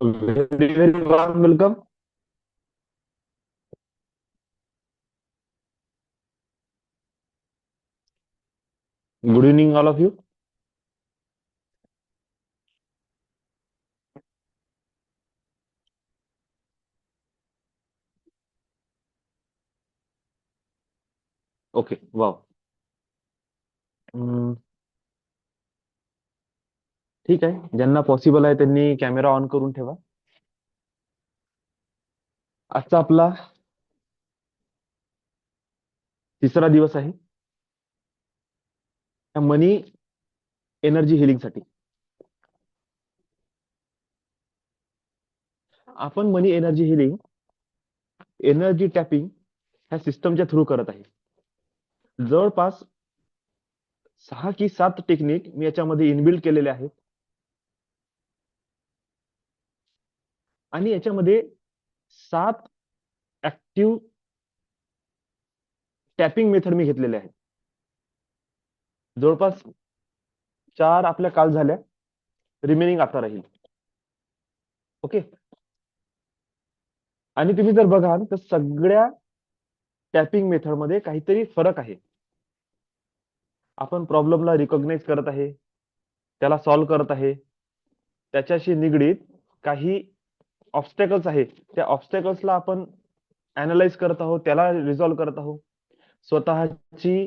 Very, very warm welcome. Good evening, all of you. Okay, wow. हम्म, ठीक आहे. ज्यांना पॉसिबल आहे त्यांनी कॅमेरा ऑन करून ठेवा. आजचा आपला तिसरा दिवस आहे मनी एनर्जी हिलिंग साठी. आपण मनी एनर्जी हिलिंग, एनर्जी टॅपिंग ह्या सिस्टमच्या थ्रू करत आहे. जवळपास 6 की 7 टेक्निक मी याच्यामध्ये इनबिल्ड केलेले आहेत आणि याच्यामध्ये 7 ऍक्टिव्ह टॅपिंग मेथड मी घेतलेले आहेत. जवळपास 4 आपल्या काल झाल्या, रिमेनिंग आता राहील. ओके. आणि तुम्ही जर बघाल तर सगळ्या टॅपिंग मेथड मध्ये काहीतरी फरक आहे. आपण प्रॉब्लेमला रिकॉग्नाइज करत आहे, त्याला सॉल्व्ह करत आहे, त्याच्याशी निगडीत काही ऑब्स्टॅकल्स आहे, त्या ऑब्स्टॅकल्सला आपण अनालाइज करत आहोत, त्याला रिझॉल्व्ह करत आहोत. स्वतःची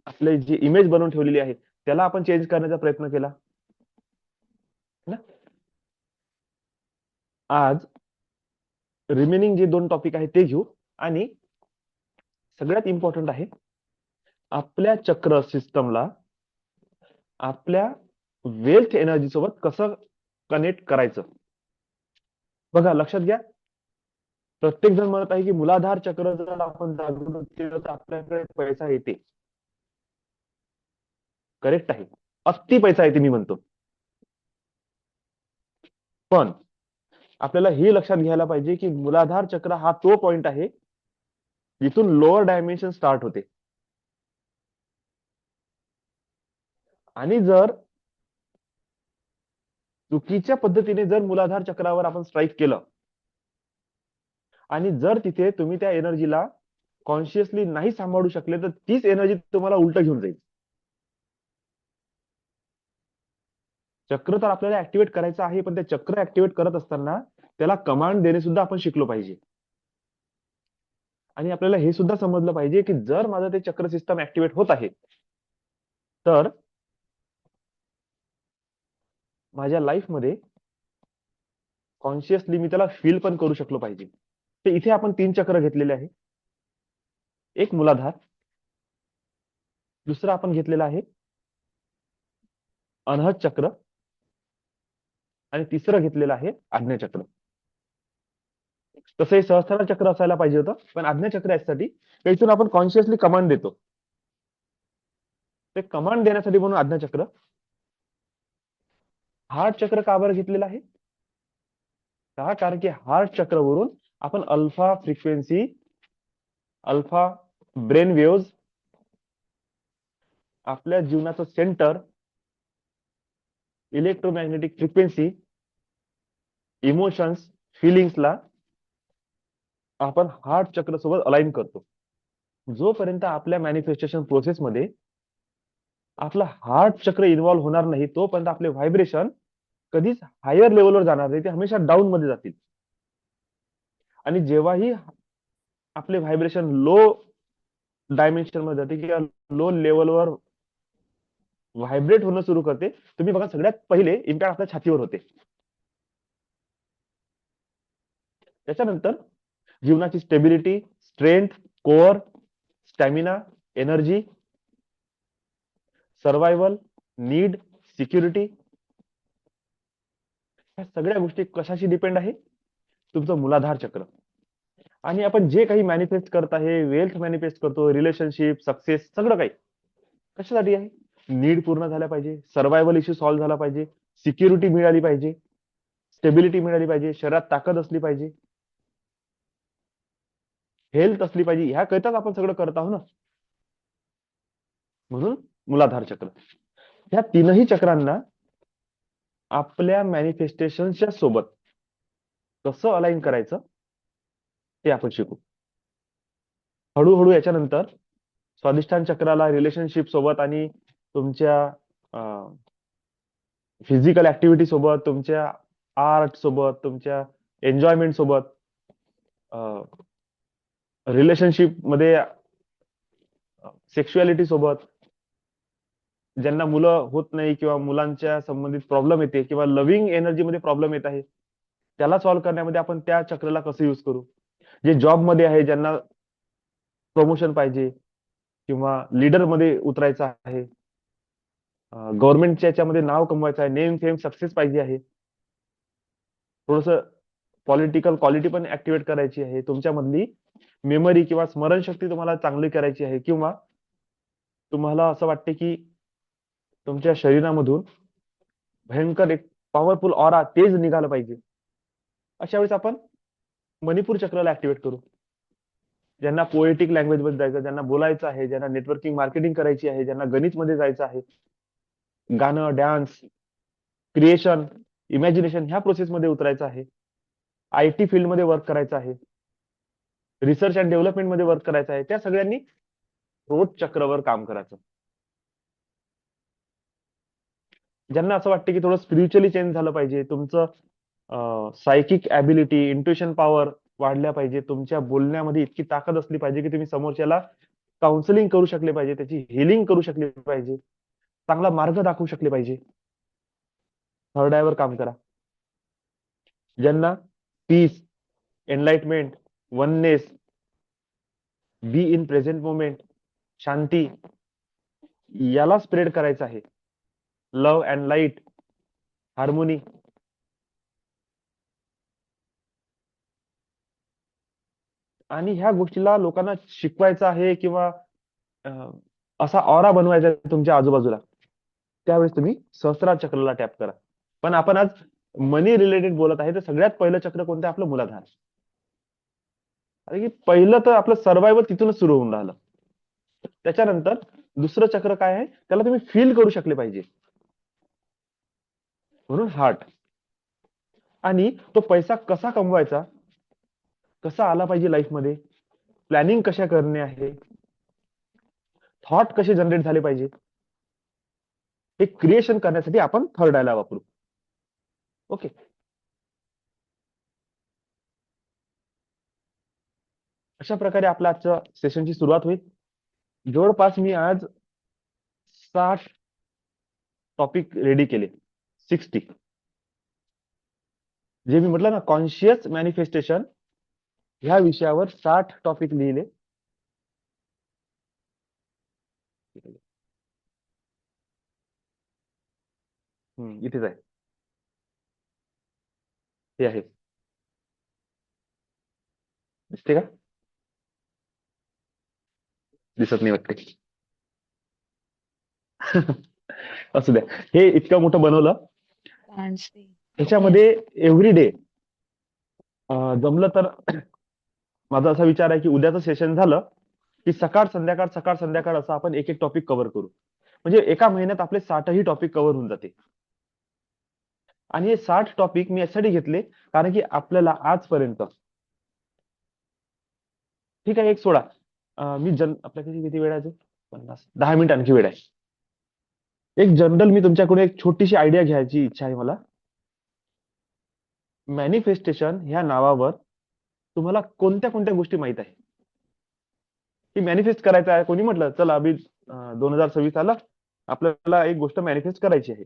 आपली जी इमेज बनवून ठेवलेली आहे त्याला आपण चेंज करण्याचा प्रयत्न केला ना. आज रिमेनिंग जे 2 टॉपिक आहेत ते घेऊ आणि सगळ्यात इम्पॉर्टंट आहे आपल्या चक्र सिस्टमला आपल्या वेल्थ एनर्जी सोबत कसं कनेक्ट करायचं. बघा, लक्षात घ्या, प्रत्येक जण म्हणत आहे की मूलाधार चक्र जर आपण जागृत केलं तर आपल्याकडे पैसा येते. करेक्ट आहे, अति पैसा येते मी म्हणतो. पण आपल्याला हे लक्षात घ्यायला पाहिजे की मूलाधार चक्र हा तो पॉइंट आहे जिथून लोअर डायमेन्शन स्टार्ट होते. आणि जर चुकीच्या पद्धतीने जर मूलाधार चक्रावर आपण स्ट्राईक केलं आणि जर तिथे तुम्ही त्या एनर्जीला कॉन्शियसली नाही सांभाळू शकले तर तीच एनर्जी तुम्हाला उलट घेऊन जाईल. चक्र तर आपल्याला ऍक्टिव्हेट करायचं आहे, पण ते चक्र ऍक्टिव्हेट करत असताना त्याला कमांड देणे सुद्धा आपण शिकलो पाहिजे. आणि आपल्याला हे सुद्धा समजलं पाहिजे की जर माझं ते चक्र सिस्टम ऍक्टिव्हेट होत आहे तर माझ्या लाईफमध्ये कॉन्शियसली मी त्याला फील पण करू शकलो पाहिजे. तर इथे आपण 3 चक्र घेतलेले आहे. एक मूलाधार, दुसरं आपण घेतलेलं आहे अनहद चक्र आणि तिसरं घेतलेलं आहे आज्ञाचक्र. तसं हे सहस्त्रार चक्र असायला पाहिजे होतं, पण आज्ञाचक्र यासाठी इथून आपण कॉन्शियसली कमांड देतो. ते कमांड देण्यासाठी म्हणून आज्ञाचक्र. हार्ट चक्र का बरं घेतलेलं आहे? का? कारण की हार्ट चक्रवरून आपण alpha frequency, alpha brain waves, आपल्या जीवनाचं सेंटर, इलेक्ट्रोमॅग्नेटिक फ्रिक्वेन्सी, इमोशन्स, फिलिंग्सला आपण हार्ट चक्र सोबत अलाइन करतो. जोपर्यंत आपल्या मॅनिफेस्टेशन प्रोसेसमध्ये आपला हार्ट चक्र इन्व्हॉल्व्ह होणार नाही तोपर्यंत आपले व्हायब्रेशन कधीच हायर लेवलवर जाणार नाही, ते हमेशा डाऊन मध्ये जातील. आणि जेव्हाही आपले व्हायब्रेशन लो डायमेन्शन मध्ये जाते किंवा लो लेवलवर व्हायब्रेट होणं सुरू करते, तुम्ही बघा सगळ्यात पहिले इम्पॅक्ट आपल्या छातीवर होते. त्याच्यानंतर जीवनाची stability, strength, core, stamina, energy, survival, need, security, ह्या सगळ्या गोष्टी कशाशी डिपेंड आहे? तुमचं मूलाधार चक्र. आणि आपण जे काही मॅनिफेस्ट करत आहे, वेल्थ मॅनिफेस्ट करतो, रिलेशनशिप, सक्सेस, सगळं काही कशासाठी आहे? नीड पूर्ण झाल्या पाहिजे, सर्व्हायव्हल इश्यू सॉल्व्ह झाला पाहिजे, सिक्युरिटी मिळाली पाहिजे, स्टेबिलिटी मिळाली पाहिजे, शरीरात ताकद असली पाहिजे, हेल्थ असली पाहिजे. ह्या करिताच आपण सगळं करत आहोत ना. म्हणून मूलाधार चक्र. ह्या तीनही चक्रांना आपल्या मॅनिफेस्टेशनच्या सोबत कसं अलाइन करायचं ते आपण शिकू. हळूहळू याच्यानंतर स्वाधिष्ठान चक्राला रिलेशनशिप सोबत आणि तुमच्या फिजिकल ऍक्टिव्हिटी सोबत, तुमच्या आर्ट सोबत, तुमच्या एन्जॉयमेंट सोबत, रिलेशनशिप मध्ये सेक्शुअलिटी सोबत, ज्यांना मुलं होत नाही किंवा मुलांच्या संबंधित प्रॉब्लेम येते किंवा लव्हिंग एनर्जी मध्ये प्रॉब्लेम येत आहे, त्याला सॉल्व्ह करण्यामध्ये आपण त्या चक्राला कसं युज करू. जे जॉब मध्ये आहे, ज्यांना प्रमोशन पाहिजे किंवा लीडर मध्ये उतरायचं आहे, गव्हर्नमेंटच्या याच्यामध्ये नाव कमवायचं आहे, नेम फेम सक्सेस पाहिजे आहे, थोडस पॉलिटिकल क्वालिटी पण ऍक्टिव्हेट करायची आहे, तुमच्यामधली मेमरी किंवा स्मरणशक्ती तुम्हाला चांगली करायची आहे, किंवा तुम्हाला असं वाटते की तुमच्या शरीरामधून भयंकर एक पॉवरफुल ऑरा तेज निघालं पाहिजे, अशा वेळेस आपण मणिपूर चक्राला ऍक्टिव्हेट करू. ज्यांना पोएटिक लँग्वेज मध्ये जायचं, ज्यांना बोलायचं आहे, ज्यांना नेटवर्किंग मार्केटिंग करायची आहे, ज्यांना गणित मध्ये जायचं आहे, गाणं, डान्स, क्रिएशन, इमॅजिनेशन ह्या प्रोसेसमध्ये उतरायचं आहे, IT फील्ड मध्ये वर्क करायचं आहे, रिसर्च अँड डेव्हलपमेंट मध्ये वर्क करायचं आहे, त्या सगळ्यांनी रोज चक्रवर काम करायचं. ज्यांना असं वाटतं की थोडं स्पिरिच्युअली चेंज झालं पाहिजे, तुमचं सायकिक ॲबिलिटी, इंट्युशन पॉवर वाढल्या पाहिजे, तुमच्या बोलण्यामध्ये इतकी ताकद असली पाहिजे की तुम्ही समोरच्याला काउन्सिलिंग करू शकले पाहिजे, त्याची हिलिंग करू शकले पाहिजे, चांगला मार्ग दाखवू शकले पाहिजे, थर्ड आयवर काम करा. ज्यांना peace, enlightenment, oneness, be in present moment, शांती याला स्प्रेड करायचं आहे, लव्ह अँड लाईट, हार्मोनी, आणि ह्या गोष्टीला लोकांना शिकवायचं आहे किंवा अं, असा ऑरा बनवायचा आहे तुमच्या आजूबाजूला, त्यावेळेस तुम्ही सहस्रार चक्राला टॅप करा. पण आपण आज मनी रिलेटेड बोलत आहे, तर सगळ्यात पहिलं चक्र कोणतं? आपलं मूलाधार. अरे की पहिलं तर आपलं सर्वायवल तिथूनच सुरू होऊन राहिलं. त्याच्यानंतर दुसरं चक्र काय आहे, त्याला तुम्ही फील करू शकले पाहिजे, म्हणून हार्ट. आणि तो पैसा कसा कमवायचा, कसा आला पाहिजे लाईफमध्ये, प्लॅनिंग कशा करणे आहे, थॉट कसे जनरेट झाले पाहिजे, हे क्रिएशन करण्यासाठी आपण थर्ड आयला वापरू. ओके. अशा प्रकारे आपल्या आजच्या सेशनची सुरुवात होईल. जवळपास मी आज 60 टॉपिक रेडी केले, 60. जे मी म्हटलं ना, कॉन्शियस मॅनिफेस्टेशन ह्या विषयावर 60 टॉपिक लिहिले. इथेच आहे, हे आहे, दिसते का? दिसत नाही वाटते. असू द्या. हे इतकं मोठं बनवलं, ह्याच्यामध्ये एव्हरी डे जमलं तर माझा असा विचार आहे की उद्याचं सेशन झालं की सकाळ संध्याकाळ सकाळ संध्याकाळ असं आपण एक एक टॉपिक कव्हर करू. म्हणजे एका महिन्यात आपले 60ही टॉपिक कव्हर होऊन जाते. आणि हे 60 टॉपिक मी यासाठी घेतले कारण की आपल्याला आजपर्यंत, ठीक आहे, एक सोडा, मी आपल्याकडे किती वेळ आहे अजून? 10 मिनिट आणखी वेळ आहे. एक जनरल मी तुमच्याकडून एक छोटीशी आयडिया घ्यायची इच्छा आहे मला. मॅनिफेस्टेशन ह्या नावावर तुम्हाला कोणत्या कोणत्या गोष्टी माहित आहे की मॅनिफेस्ट करायचं आहे? कोणी म्हटलं चला अभि 2026 आला, आपल्याला एक गोष्ट मॅनिफेस्ट करायची आहे,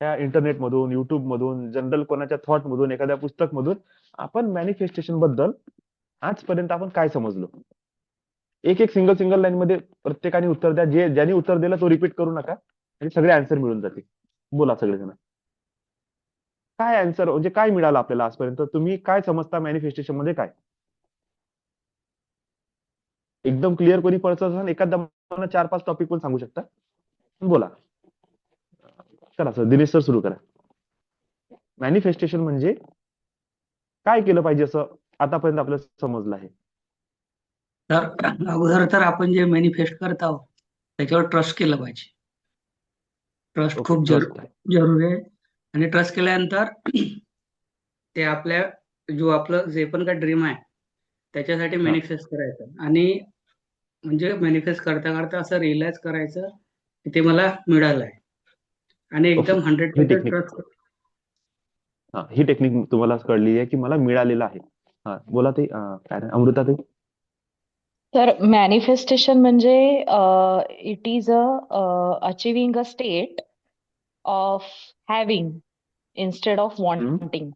त्या इंटरनेट मधून, युट्यूब मधून, जनरल कोणाच्या थॉट मधून, एखाद्या पुस्तक मधून आपण मॅनिफेस्टेशन बद्दल आजपर्यंत आपण काय समजलो? एक एक सिंगल सिंगल लाईन मध्ये प्रत्येकाने उत्तर द्या. ज्यांनी उत्तर दिलं तो रिपीट करू नका, आणि सगळे आन्सर मिळून जातील. बोला सगळेजण, काय आन्सर म्हणजे काय मिळालं आपल्याला आजपर्यंत? तुम्ही काय समजता मॅनिफेस्टेशन मध्ये? काय एकदम क्लिअर कोणी पडत असेल, एखादा 4-5 टॉपिक पण सांगू शकता. बोला. चला सर, दिनेश सर सुरू करा. मॅनिफेस्टेशन म्हणजे काय केलं पाहिजे असं आतापर्यंत आपल्याला समजलं आहे? तर अगोदर तर आपण जे मॅनिफेस्ट करत आहोत त्याच्यावर ट्रस्ट केलं पाहिजे. ट्रस्ट ओके, खूप ट्रस्ट आहे. जरुरी आहे. आणि ट्रस्ट केल्यानंतर ते जो आपलं जे पण काही ड्रीम आहे त्याच्यासाठी हा, मॅनिफेस्ट करायचं. आणि म्हणजे मॅनिफेस्ट करता करता असं रिअलाइज करायचं की ते मला मिळालं आहे. आणि ओके. एकदम ही 100% टेक्निक, ट्रस्ट. हा, ही टेक्निक तुम्हाला कळली आहे की मला मिळालेलं आहे. हा, बोला ते काय नाही, अमृता ते. तर मॅनिफेस्टेशन म्हणजे it is achieving a state of having instead of हम्म, वॉन्टिंग.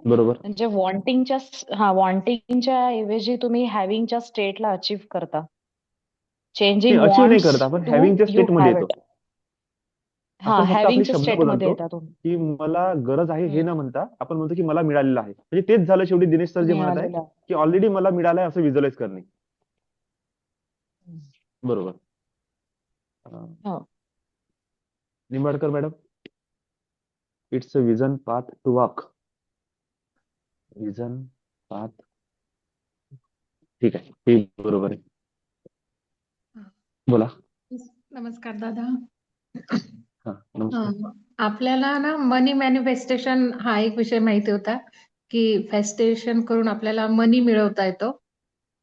बरोबर. म्हणजे वॉन्टिंगच्या ऐवजी तुम्ही हॅव्हिंगच्या स्टेटला अचीव्ह करता. नाही, चेंजिंग अचीव्ह नाही वॉन्ट्स करत आपण, टू हॅव्हिंगच्या यू स्टेट मध्ये हॅव येतो. इट. हा, आपण फक्त आपले हॅव्हिंगच्या शब्द स्टेटमध्ये बदलतो येता तुम्ही. की मला गरज आहे हे हम्म, न म्हणता आपण म्हणतो की मला मिळालेलं आहे. म्हणजे तेच झालं शेवटी दिनेश सर जे म्हणत आहे मिळालेलं आहे. की ऑलरेडी मला मिळालं आहे असं व्हिज्युअलाइज करणे. हम्म. बरोबर. अं, हो. Nimbadkar madam, it's a vision path to walk. Vision path, ठीक आहे, हे बरोबर आहे. बोला. नमस्कार दादा. हा, नमस्कार. आपल्याला ना मनी मॅनिफेस्टेशन हा एक विषय माहिती होता की फेस्टेशन करून आपल्याला मनी मिळवता येतो.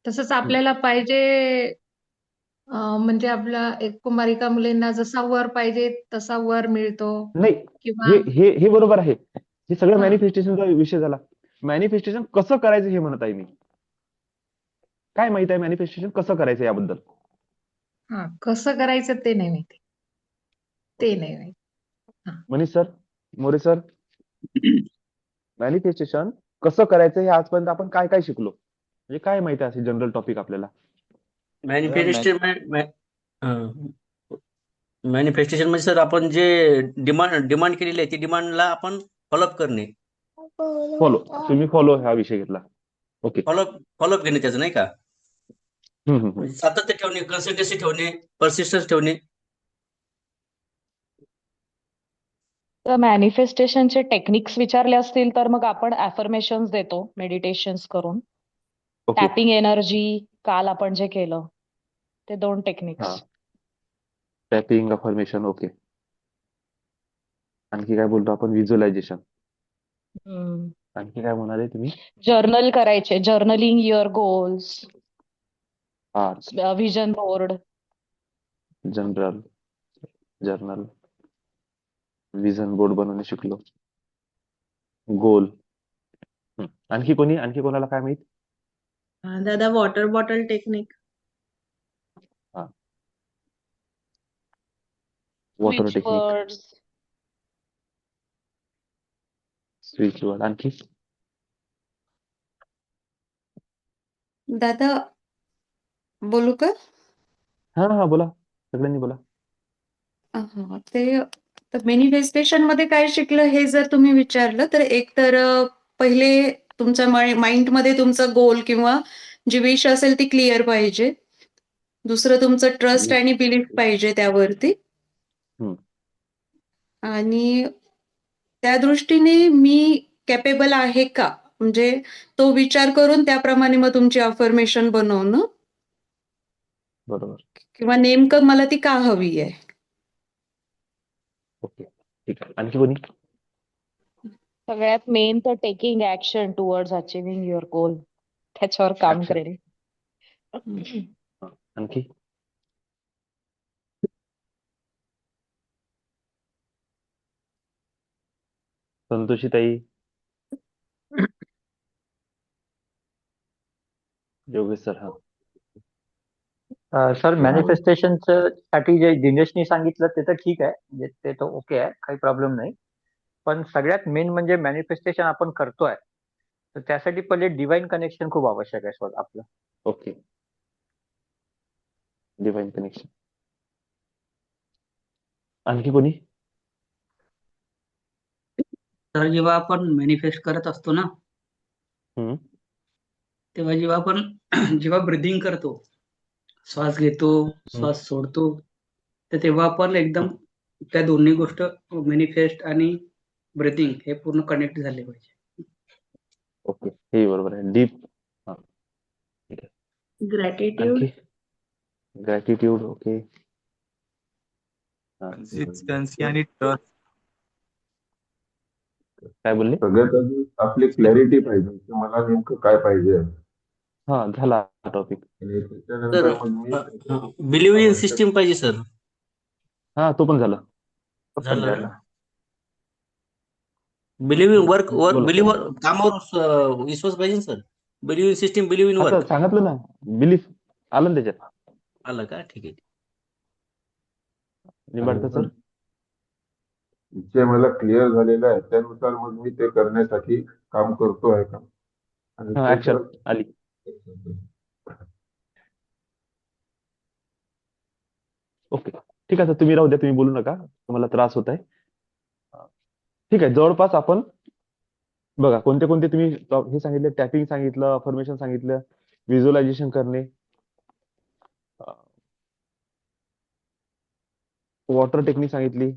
तसंच हम्म. आपल्याला पाहिजे म्हणजे आपला एक कुमारिका मुलींना जसा वर पाहिजे तसा वर मिळतो नाही, किंवा हे हे हे बरोबर आहे. हे सगळं हा मॅनिफेस्टेशनचा विषय झाला. मॅनिफेस्टेशन कसं करायचं हे म्हणत आहे मी. काय माहित आहे मॅनिफेस्टेशन कसं करायचं याबद्दल? हा कसं करायचं ते नाही माहिती. ते ओके. नाही माहिती. हा. Manish sir, More sir, manifestation कसं करायचं हे आजपर्यंत आपण काय काय शिकलो? म्हणजे काय माहिती आहे असे जनरल टॉपिक आपल्याला? मॅनिफेस्टेशन मॅनिफेस्टेशन म्हणजे सर आपण जे डिमांड केलेली आहे ती डिमांडला आपण फॉलोअप करणे. फॉलो, तुम्ही फॉलो हा विषय घेतला. ओके. फॉलोअप घेणे त्याचं, नाही का? हम्म, हम्म, हम्म. म्हणजे सातत्य ठेवणे, कन्सिस्टन्सी ठेवणे, परसिस्टन्स ठेवणे. तर मॅनिफेस्टेशनचे टेक्निक्स विचारले असतील तर मग आपण अफर्मेशन्स देतो मेडिटेशन्स करून. ओके. टॅपिंग एनर्जी काल आपण जे केलं ते 2 हा, टेक्निक्स. Tapping, affirmation, okay. आणखी काय बोलतो आपण? व्हिज्युअलायझेशन. आणखी काय म्हणाले तुम्ही? जर्नल करायचे, journaling your goals, art, vision board. General, journal, vision board बनवणे शिकलो, गोल. आणखी कोणी, आणखी कोणाला काय माहित? दादा वॉटर बॉटल टेक्निक. हा, water switch technique, words. Switch word. आणखी? दादा बोलू का? हा हा, बोला, सगळ्यांनी बोला. ते मॅनिफेस्टेशन मध्ये काय शिकलं हे जर तुम्ही विचारलं तर एक तर पहिले तुमच्या माइंडमध्ये तुमचा गोल किंवा जी विश असेल ती क्लिअर पाहिजे. दुसरं तुमचं ट्रस्ट आणि बिलीफ पाहिजे त्यावरती. हम्म, आणि त्या दृष्टीने मी कॅपेबल आहे का? म्हणजे तो विचार करून त्याप्रमाणे मग तुमची अफर्मेशन बनवणं बरोबर. किंवा नेमकं मला ती का हवी आहे. ओके, ठीक आहे. आणखी कोणी? सगळ्यात मेन तर taking action towards achieving your गोल, त्याच्यावर काम ऍक्शन. करेल. आणखी? संतोषीताई, योगेश सर. हा, सर बोला. मॅनिफेस्टेशनचं साठी जे दिनेशनी सांगितलं ते तर ठीक आहे, म्हणजे ते तर ओके आहे, काही प्रॉब्लेम नाही. पण सगळ्यात मेन म्हणजे मॅनिफेस्टेशन आपण करतोय तर त्यासाठी पहिले डिवाइन कनेक्शन खूप आवश्यक आहे सर आपलं. Okay, divine connection. आणखी कोणी? तर जेव्हा आपण मॅनिफेस्ट करत असतो ना, हम्म, तेव्हा जेव्हा आपण जेव्हा ब्रिदिंग करतो, श्वास घेतो, हम्म, श्वास सोडतो, तर तेव्हा आपण एकदम हम्म. त्या दोन्ही गोष्ट मॅनिफेस्ट आणि ब्रिदिंग हे पूर्ण कनेक्ट झाले पाहिजे. ओके, हे बरोबर आहे. डीप. हा, ठीक आहे. ग्रॅटिट्यूड. आणखी? Gratitude, okay. हा, कन्सिस्टन्सी आणि ट्रस्ट. काय बोलले? सगळ्यात आधी आपली क्लॅरिटी पाहिजे की मला नेमकं काय पाहिजे आहे. हा, झाला टॉपिक. आणि सर त्याच्यानंतर मग मी बिलीव्ह इन आवश्यक सिस्टीम पाहिजे सर. हा, तो पण झाला. पण झालं. झालं. बिलीव्ह इन वर्क बोला. बिलीव्ह कामावर विश्वास पाहिजे sir. Believe in system, believe in आता वर्क. सांगितलं ना, बिलीफ आलं ना त्याच्यात. आलं का? ठीक आहे. निंबाडकर सर. जे मला क्लिअर झालेलं आहे त्यानुसार मग मी ते करण्यासाठी काम करतो आहे का आणि हा, ते ऍक्शन करत आली. ओके, ठीक आहे. तर तुम्ही राहू द्या, तुम्ही बोलू नका, तुम्हाला त्रास होत आहे. ठीक आहे. जवळपास आपण बघा कोणते कोणते तुम्ही हे सांगितले, टॅपिंग सांगितलं, अफर्मेशन सांगितलं, व्हिज्युअलायझेशन करणे, वॉटर टेक्निक सांगितली,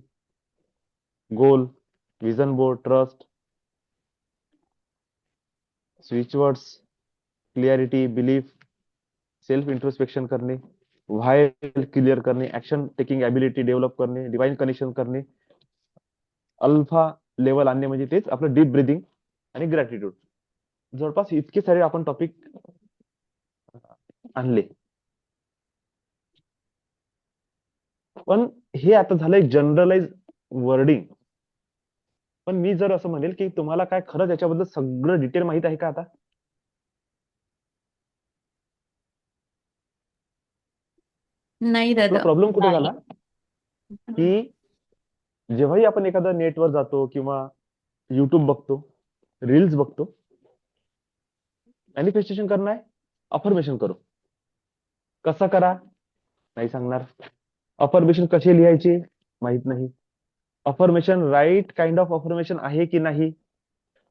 goal, vision board, trust, switchwords, clarity, belief, self introspection करणे, व्हाय क्लिअर करणे, ऍक्शन टेकिंग ॲबिलिटी डेव्हलप करणे, डिवाइन कनेक्शन करणे, अल्फा लेवल आणणे, म्हणजे तेच आपलं डीप ब्रिदिंग आणि ग्रॅटिट्यूड. जवळपास इतके सारे आपण टॉपिक आणले. पण हे आता झालं एक जनरलाइज वर्डिंग. पण मी जर असं म्हणेल की तुम्हाला काय खरंच याच्याबद्दल सगळं डिटेल माहित आहे का आता? नाही दादा. प्रॉब्लेम कुठे नाही. झाला की जेव्हाही आपण एखादं नेटवर जातो किंवा युट्यूब बघतो, रील्स बघतो, मॅनिफेस्टेशन करणं आहे, अफर्मेशन करू. कसं करा नाही सांगणार. अफर्मेशन कसे लिहायचे माहित नाही. Affirmation right kind of affirmation आहे की नाही,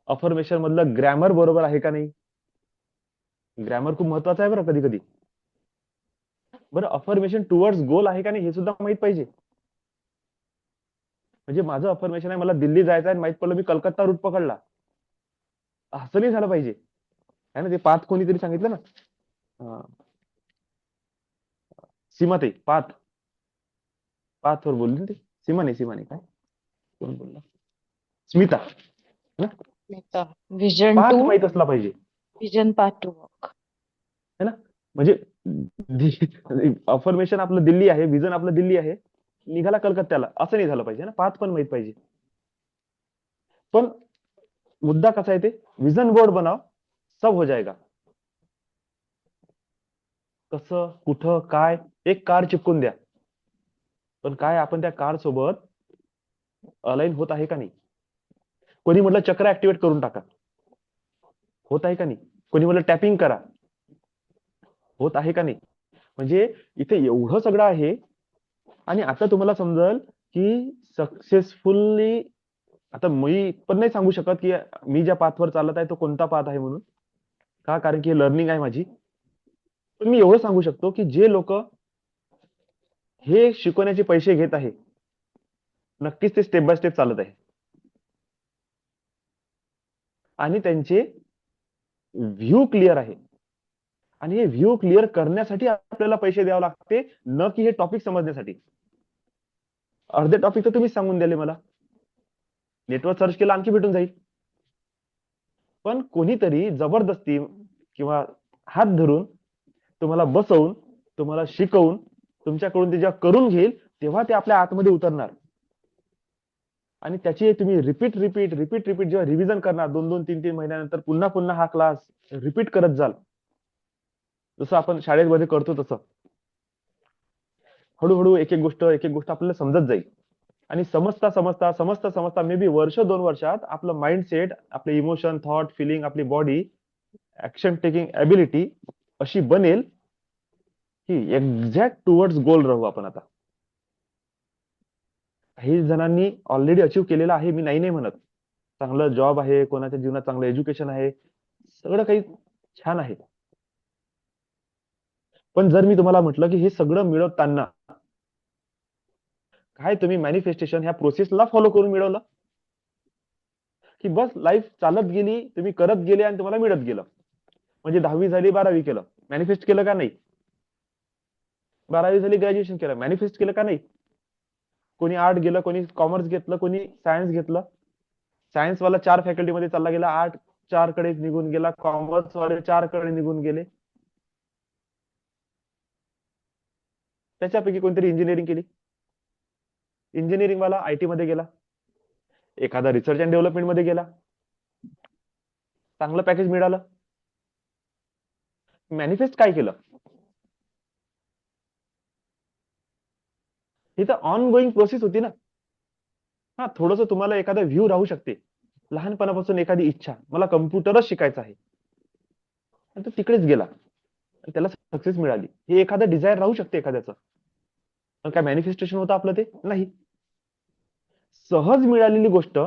अफर्मेशन मधलं ग्रॅमर बरोबर आहे का नाही. ग्रॅमर खूप महत्वाचं आहे बरं कधी कधी. बरं, अफर्मेशन टुवर्ड्स गोल आहे का नाही हे सुद्धा माहित पाहिजे. म्हणजे माझं अफर्मेशन आहे मला दिल्ली जायचं आहे, माहित पडलं मी कलकत्ता रूट पकडला, असं नाही झालं पाहिजे. है ना, ते पाथ कोणीतरी सांगितलं ना, सीमाताई पाथ वर बोलली ना ते. सीमा नाही काय कोण बोलला, स्मिता. विजन पाथ टू माहित असला पाहिजे. Vision part two work. है ना, म्हणजे अफर्मेशन आपलं दिल्ली आहे, विजन आपलं दिल्ली आहे, निघाला कलकत्त्याला, असं नाही झालं पाहिजे ना. पाथ पण माहित पाहिजे. पण मुद्दा कसा आहे, ते विजन बोर्ड बनाव सब हो जाएगा. कसं, कुठं, काय, एक कार्ड चिपकून द्या. पण काय आपण त्या कार्ड सोबत अलाइन होत आहे का नाही. कोणी म्हटलं चक्र ऍक्टिव्हेट करून टाका, होत आहे का नाही. कोणी म्हटलं टॅपिंग करा, होत आहे का नाही. म्हणजे इथे एवढं सगळं आहे. आणि आता तुम्हाला समजल की सक्सेसफुली, आता मी पण नाही सांगू शकत की मी ज्या पाथवर चालत आहे तो कोणता पाथ आहे म्हणून, का, कारण की लर्निंग आहे माझी. पण मी एवढं सांगू शकतो की जे लोक हे शिकवण्याचे पैसे घेत आहे, नक्कीच ते स्टेप बाय स्टेप चालत आहे आणि त्यांचे व्ह्यू क्लिअर आहे. आणि हे व्ह्यू क्लिअर करण्यासाठी आपल्याला पैसे द्यावे लागते, न की हे टॉपिक समजण्यासाठी. अर्धे टॉपिक तर तुम्ही सांगून दिले मला, नेटवर सर्च केलं आणखी भेटून जाईल. पण कोणीतरी जबरदस्ती किंवा हात धरून तुम्हाला बसवून, तुम्हाला शिकवून, तुमच्याकडून ते जेव्हा करून घेईल तेव्हा ते आपल्या आतमध्ये उतरणार. आणि त्याची तुम्ही रिपीट जेव्हा रिव्हिजन करणार 2-2, 3-3 महिन्यानंतर, पुन्हा पुन्हा हा क्लास रिपीट करत जाल, जसं आपण शाळेमध्ये करतो तसं हळूहळू एक एक गोष्ट आपल्याला समजत जाईल. आणि समजता मे बी वर्ष 2 वर्षात आपलं माइंडसेट, आपले इमोशन, थॉट, फिलिंग, आपली बॉडी, ऍक्शन टेकिंग ॲबिलिटी अशी बनेल की एक्झॅक्ट टुवर्ड्स गोल राहू आपण. आता काही जणांनी ऑलरेडी अचीव्ह केलेलं आहे, मी नाही म्हणत. चांगलं जॉब आहे, कोणाच्या जीवनात चांगलं एज्युकेशन आहे, सगळं काही छान आहे. पण जर मी तुम्हाला म्हटलं की हे सगळं मिळवताना काय तुम्ही मॅनिफेस्टेशन ह्या प्रोसेसला फॉलो करून मिळवलं, की बस लाईफ चालत गेली, तुम्ही करत गेले आणि तुम्हाला मिळत गेलं. म्हणजे 10वी झाली, 12वी केलं, मॅनिफेस्ट केलं का नाही. 12वी झाली, ग्रॅज्युएशन केलं, मॅनिफेस्ट केलं का नाही. कोणी आर्ट गेलं, कोणी कॉमर्स घेतलं, कोणी सायन्स घेतलं. सायन्स वाला 4 फॅकल्टी मध्ये चालला गेला, आर्ट 4 कडे निघून गेला, कॉमर्स वाले 4 कडे निघून गेले. त्याच्यापैकी कोणतरी इंजिनिअरिंग केली, इंजिनिअरिंग वाला आयटी मध्ये गेला, एखादा रिसर्च अँड डेव्हलपमेंट मध्ये गेला, चांगलं पॅकेज मिळालं. मॅनिफेस्ट काय केलं? ही तर ऑन गोईंग प्रोसेस होती ना. हा, थोडस तुम्हाला एखादा व्ह्यू राहू शकते, लहानपणापासून एखादी इच्छा, मला कम्प्युटरच शिकायचा आहे, आणि तो तिकडेच गेला आणि त्याला सक्सेस मिळाली. हे एखादं डिझायर राहू शकते एखाद्याचं, पण काय मॅनिफेस्टेशन होतं आपलं ते? नाही. सहज मिळालेली गोष्ट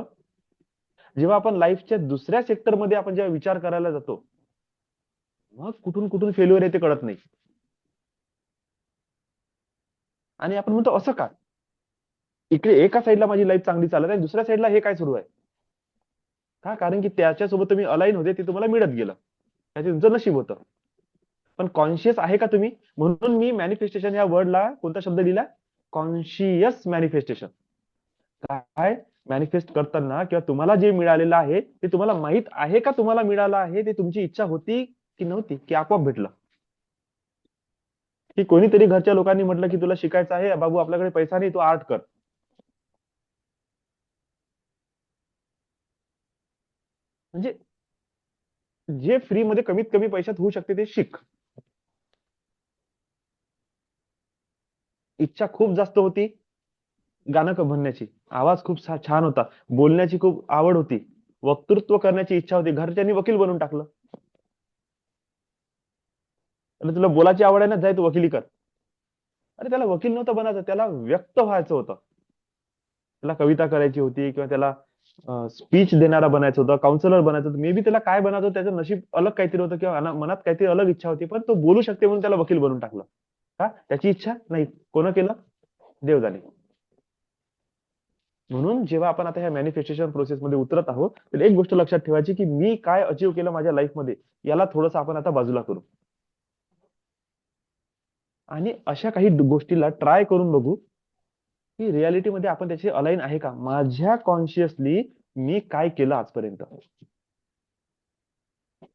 जेव्हा आपण लाईफच्या दुसऱ्या सेक्टरमध्ये आपण जेव्हा विचार करायला जातो, मग कुठून कुठून फेल्युअर येते कळत नाही. आणि आपण म्हणतो असं का? इकडे एका साईडला माझी लाईफ चांगली चालत आहे, दुसऱ्या साईडला हे काय सुरू आहे का? कारण की त्याच्यासोबत तुम्ही अलाईन होते, ते तुम्हाला मिळत गेलं, त्याचे तुमचं नशीब होतं. पण कॉन्शियस आहे का तुम्ही? म्हणून मी मॅनिफेस्टेशन या वर्डला कोणता शब्द दिला? Conscious manifestation. काय मॅनिफेस्ट करताना किंवा तुम्हाला जे मिळालेलं आहे ते तुम्हाला माहित आहे का तुम्हाला मिळालं आहे? ते तुमची इच्छा होती की नव्हती, की आपोआप भेटलं? की कोणीतरी घरच्या लोकांनी म्हटलं की तुला शिकायचं आहे बाबू, आपल्याकडे पैसा नाही, तू आर्ट कर. म्हणजे जे फ्री मध्ये कमीत कमी पैशात होऊ शकते ते शिक. इच्छा खूप जास्त होती गाणं म्हणण्याची, आवाज खूप छान होता, बोलण्याची खूप आवड होती, वक्तृत्व करण्याची इच्छा होती, घरच्यांनी वकील बनवून टाकलं. अरे तुला बोलायची आवड आहे ना, जाय तू वकिली कर. अरे त्याला वकील नव्हतं बनायचं, त्याला व्यक्त व्हायचं होतं, त्याला कविता करायची होती, किंवा त्याला स्पीच देणारा बनायचं होतं, काउन्सिलर बनायचं होतं. मे बी त्याला काय बनायचं, त्याचं नशीब अलग काहीतरी होतं, किंवा मनात काहीतरी अलग इच्छा होती, पण तो बोलू शकते म्हणून त्याला वकील बनवून टाकलं. का? त्याची इच्छा नाही. कोण केलं? देव जाणे. म्हणून जेव्हा आपण आता ह्या मॅनिफेस्टेशन प्रोसेसमध्ये उतरत आहोत, तर एक गोष्ट लक्षात ठेवायची की मी काय अचीव्ह केलं माझ्या लाईफमध्ये, याला थोडंसं आपण आता बाजूला करू आणि अशा काही गोष्टीला ट्राय करून बघू की रियालिटीमध्ये आपण त्याचे अलाईन आहे का. माझ्या कॉन्शियसली मी काय केलं आजपर्यंत.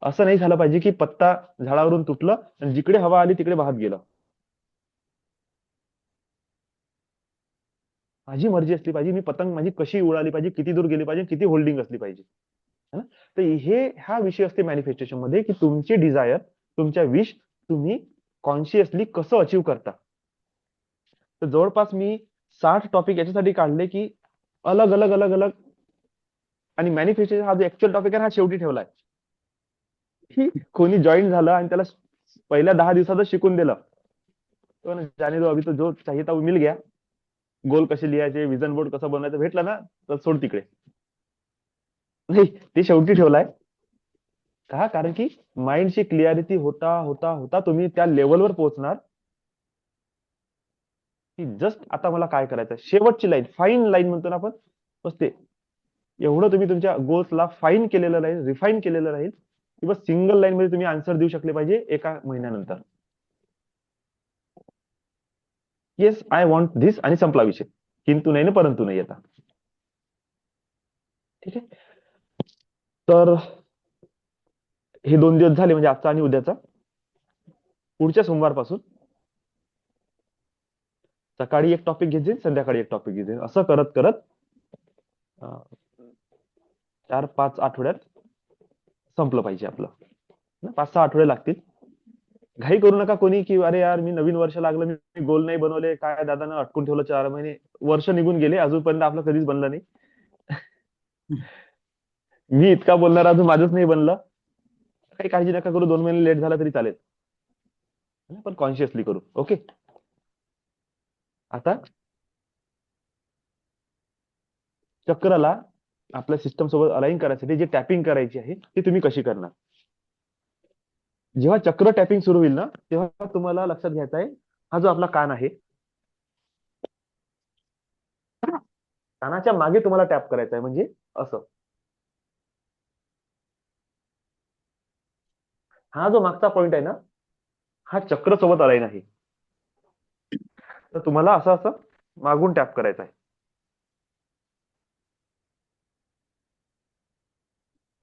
असं नाही झालं पाहिजे की पत्ता झाडावरून तुटलं आणि जिकडे हवा आली तिकडे वाहत गेलं. माझी मर्जी असली पाहिजे, मी पतंग माझी कशी उडाली पाहिजे, किती दूर गेली पाहिजे, किती होल्डिंग असली पाहिजे. है ना? तर हा विषय असते मॅनिफेस्टेशन मध्ये, की तुमची डिझायर, तुमच्या विश तुम्ही कॉन्शियसली कसं अचीव्ह करता. तर जवळपास मी 60 टॉपिक याच्यासाठी काढले की अलग अलग अलग अलग, आणि मॅनिफेस्टेशन हा जो ऍक्च्युअल टॉपिक आहे हा शेवटी ठेवलाय, की कोणी जॉईन झालं आणि त्याला पहिल्या 10 दिवसातच शिकून दिलं, तो ना जाने दो, अभी तो जो चाहिए था वो मिल गया. गोल कसे लिहायचे, विजन बोर्ड कसं बनवायचं भेटलं ना, तर सोड तिकडे. नाही, ते शेवटी ठेवलाय का? कारण की माइंडची क्लिअरिटी होता होता होता तुम्ही त्या लेवलवर पोहोचणार की जस्ट आता मला काय करायचं, शेवटची लाईन, फाईन लाईन म्हणतो ना आपण, बस ते एवढं तुम्ही तुमच्या गोल्सला फाईन केलेलं राहील, रिफाईन केलेलं राहील, की बस सिंगल लाईन मध्ये तुम्ही आन्सर देऊ शकले पाहिजे एका महिन्यानंतर. येस आय वॉन्ट धिस, आणि संपला विषय. किंतु नाही ना परंतु नाही येता. ठीक आहे. तर हे 2 दिवस झाले, म्हणजे आजचा आणि उद्याचा. पुढच्या सोमवारपासून सकाळी एक टॉपिक घेत जाईल, संध्याकाळी एक टॉपिक घेत जाईल, असं करत करत 4-5 आठवड्यात संपलं पाहिजे आपलं. 5-6 आठवडे लागतील. घाई करू नका कोणी, की अरे यार मी नवीन वर्ष लागलं, मी गोल नाही बनवले, काय दादानं अटकून ठेवलं 4 महिने, वर्ष निघून गेले, अजूनपर्यंत आपलं कधीच बनलं नाही. मी इतका बोलणार, अजून माझंच नाही बनलं. काही काळजी नका करू, 2 महिने लेट झाला तरी चालेल, पण कॉन्शियसली करू. ओके. आता चक्राला आपल्या सिस्टम सोबत अलाइन करायसाठी जे टॅपिंग करायची आहे ती तुम्ही कशी करणार. जेव्हा चक्र टॅपिंग सुरू होईल ना, तेव्हा तुम्हाला लक्षात घ्यायचा आहे, हा जो आपला कान आहे, कानाच्या मागे तुम्हाला टॅप करायचा आहे, म्हणजे असं. हा जो मागचा पॉइंट आहे ना, हा चक्र सोबत अलाइन आहे. तर तुम्हाला असं असं मागून टॅप करायचा आहे.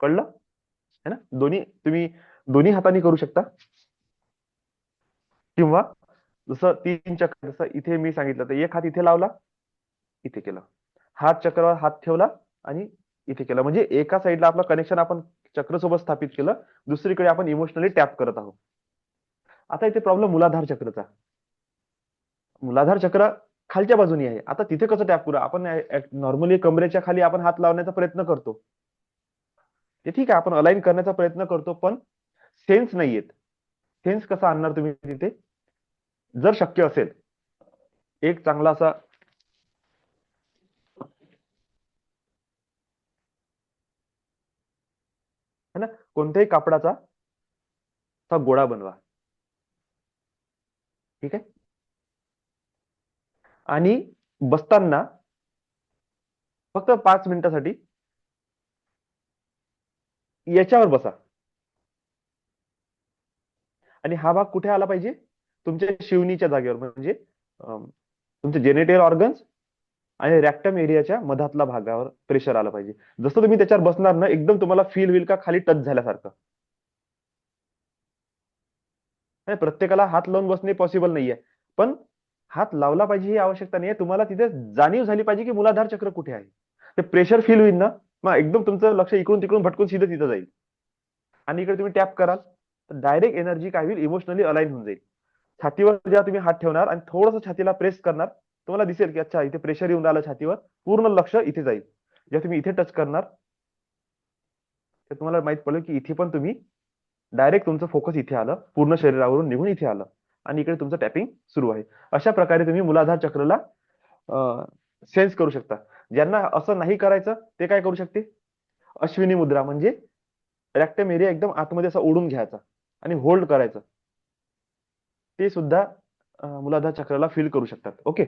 कळलं है ना? तुम्ही दोन्ही हाताने करू शकता, किंवा जसं 3 चक्र, जसं इथे मी सांगितलं तर एक हात इथे लावला, इथे केलं, हात चक्रावर हात ठेवला आणि इथे केलं, म्हणजे एका साईडला आपलं कनेक्शन आपण चक्रसोबत स्थापित केलं, दुसरीकडे आपण इमोशनली टॅप करत आहोत. आता इथे प्रॉब्लेम मूलाधार चक्रचा. मूलाधार चक्र खालच्या बाजूने आहे. आता तिथे कसं टॅप करू आपण? नॉर्मली कमरेच्या खाली आपण हात लावण्याचा प्रयत्न करतो, ते ठीक आहे, आपण अलाइन करण्याचा प्रयत्न करतो, पण सेन्स नाही येत. सेन्स कसा आणणार तुम्ही तिथे? जर शक्य असेल, एक चांगला असा है ना, कोणत्याही कापडाचा असा गोळा बनवा, ठीक आहे, आणि बसताना फक्त 5 मिनिटासाठी याच्यावर बसा. आणि हा भाग कुठे आला पाहिजे? तुमच्या शिवणीच्या जागेवर, म्हणजे तुमचे जेनेटल ऑर्गन्स आणि रॅक्टम एरियाच्या मधातला भागावर प्रेशर आलं पाहिजे. जसं तुम्ही त्याच्यावर बसणार ना, एकदम तुम्हाला फील होईल का खाली टच झाल्यासारखं. प्रत्येकाला हात लावून बसणे पॉसिबल नाहीये, पण हात लावला पाहिजे ही आवश्यकता नाहीये. तुम्हाला तिथे जाणीव झाली पाहिजे की मूलाधार चक्र कुठे आहे. ते प्रेशर फील होईल ना, मग एकदम तुमचं लक्ष इकडून तिकडून भटकून सीधं तिथं जाईल, आणि इकडे तुम्ही टॅप कराल तर डायरेक्ट एनर्जी काय होईल, इमोशनली अलाइन होऊन जाईल. छातीवर जेव्हा तुम्ही हात ठेवणार आणि थोडंसं छातीला प्रेस करणार, तुम्हाला दिसेल की अच्छा इथे प्रेशर येऊन राहिलं छातीवर, पूर्ण लक्ष इथे जाईल. जेव्हा तुम्ही इथे टच करणार तर तुम्हाला माहित पडेल की इथे पण तुम्ही डायरेक्ट तुमचं फोकस इथे आलं, पूर्ण शरीरावरून निघून इथे आलं, आणि इकडे तुमचं टॅपिंग सुरू आहे. अशा प्रकारे तुम्ही मूलाधार चक्रला सेन्स करू शकता. ज्यांना असं नाही करायचं ते काय करू शकते? अश्विनी मुद्रा, म्हणजे रॅक्टम एरिया एकदम आतमध्ये असा ओढून घ्यायचा आणि होल्ड करायचं, ते सुद्धा मूलाधार चक्राला फील करू शकतात. ओके,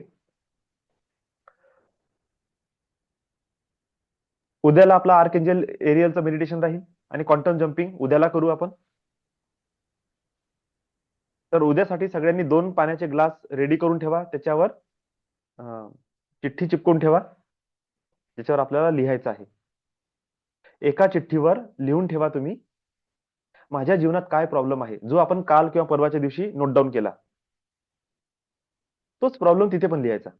उद्याला आपला आर्कएंजल एरियलचं मेडिटेशन राहील आणि क्वांटम जम्पिंग उद्याला करू आपण. तर उद्यासाठी सगळ्यांनी 2 पाण्याचे ग्लास रेडी करून ठेवा, त्याच्यावर चिठ्ठी चिपकून ठेवा, ज्याच्यावर आपल्याला लिहायचं आहे. एका चिठ्ठीवर लिहून ठेवा तुम्ही, माझ्या जीवनात काय प्रॉब्लेम आहे, जो आपण काल किंवा परवाच्या दिवशी नोट डाऊन केला, तोच प्रॉब्लेम तिथे पण लिहायचा.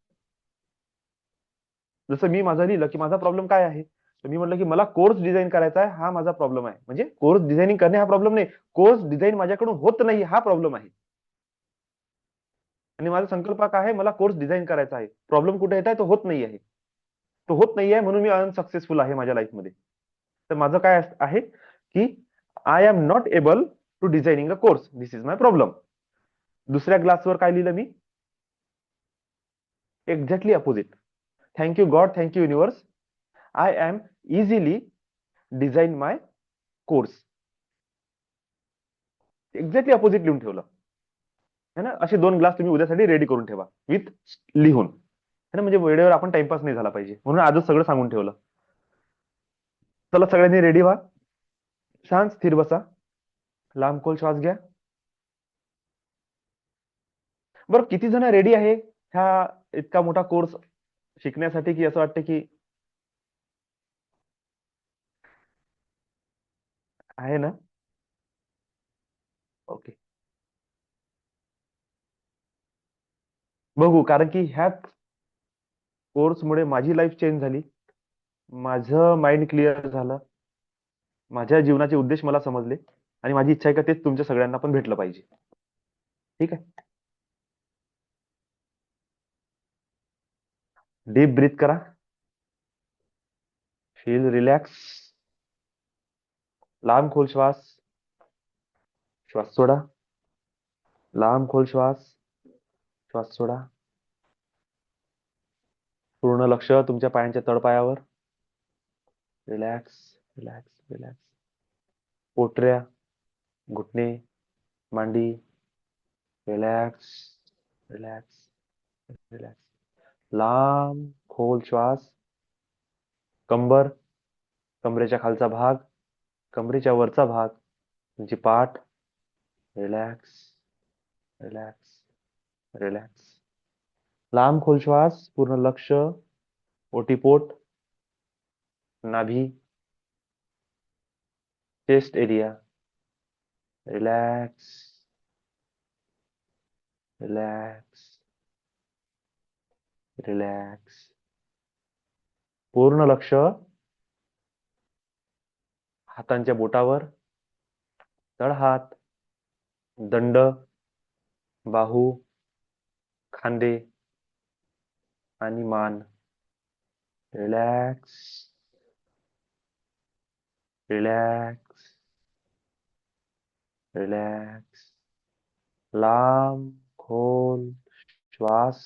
जसं मी माझं लिहिलं की माझा प्रॉब्लेम काय आहे, तर मी म्हटलं की मला कोर्स डिझाईन करायचा आहे, हा माझा प्रॉब्लेम आहे. म्हणजे कोर्स डिझाईनिंग करणे हा प्रॉब्लेम नाही, कोर्स डिझाईन माझ्याकडून होत नाही हा प्रॉब्लेम आहे. आणि माझा संकल्प काय आहे, मला कोर्स डिझाईन करायचा आहे. प्रॉब्लेम कुठे येत आहे, तो होत नाही आहे. तो होत नाही आहे म्हणून मी अनसक्सेसफुल आहे माझ्या लाईफमध्ये. तर माझं काय आहे की I am not able to designing a course, this is my problem. दुसऱ्या ग्लासवर काय लिहिलं मी? Exactly opposite. Thank you God, thank you universe, I am easily design my course. Exactly opposite लिहून ठेवलं है ना. असे 2 ग्लास तुम्ही उद्यासाठी रेडी करून ठेवा विथ लिहून है ना, म्हणजे वेळेवर आपण टाइमपास नाही झाला पाहिजे, म्हणून आजच सगळं सांगून ठेवलं. चला सगळ्यांनी रेडी व्हा, शांत स्थिर बसा, लांब खोल श्वास घ्या. बरं, किती जण रेडी आहे ह्या इतका मोठा कोर्स शिकण्यासाठी, की असं वाटतं की आहे ना? ओके, बघू, कारण की ह्या कोर्समुळे माझी लाईफ चेंज झाली, माझं माइंड क्लिअर झालं, माझ्या जीवनाचे उद्देश मला समजले, आणि माझी इच्छा आहे का तेच तुमच्या सगळ्यांना पण भेटलं पाहिजे. ठीक आहे, डीप ब्रीथ करा, फील रिलॅक्स, लांब खोल श्वास, श्वास सोडा, लांब खोल श्वास, श्वास सोडा. पूर्ण लक्ष तुमच्या पायांच्या तळपायावर. Relax, relax, relax. पोटऱ्या, घुटणे, मांडी, रिलॅक्स, रिलॅक्स, रिलॅक्स. लांब खोल श्वास. कंबर, कमरेच्या खालचा भाग, कमरेच्या वरचा भाग, तुमची पाठ. Relax, relax, relax. लांब खोल श्वास, पूर्ण लक्ष ओटीपोट, नाभी, chest area, relax, relax, relax. पूर्ण लक्ष हातांच्या बोटावर, तळहात, दंड, बाहू, खांदे आणि मान. Relax, relax, relax. लांब खोल श्वास.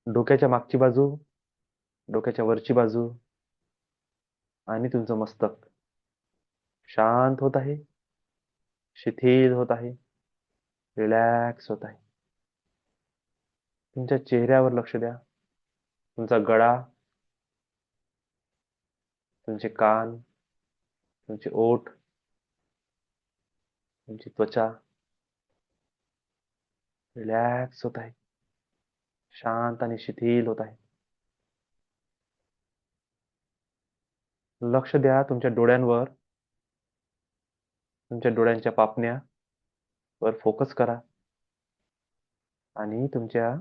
डोक्याच्या मागची बाजू, डोक्याच्या वरची बाजू आणि तुमचं मस्तक शांत होत आहे, शिथिल होत आहे, रिलॅक्स होत आहे. तुमच्या चेहऱ्यावर लक्ष द्या. तुमचा गळा, तुमचे कान, तुमचे ओठ, तुमची त्वचा रिलॅक्स होत आहे, शांत आणि शिथिल होत आहे. लक्ष द्या तुमच्या डोळ्यांवर, तुमच्या डोळ्यांच्या पापण्या वर फोकस करा आणि तुमच्या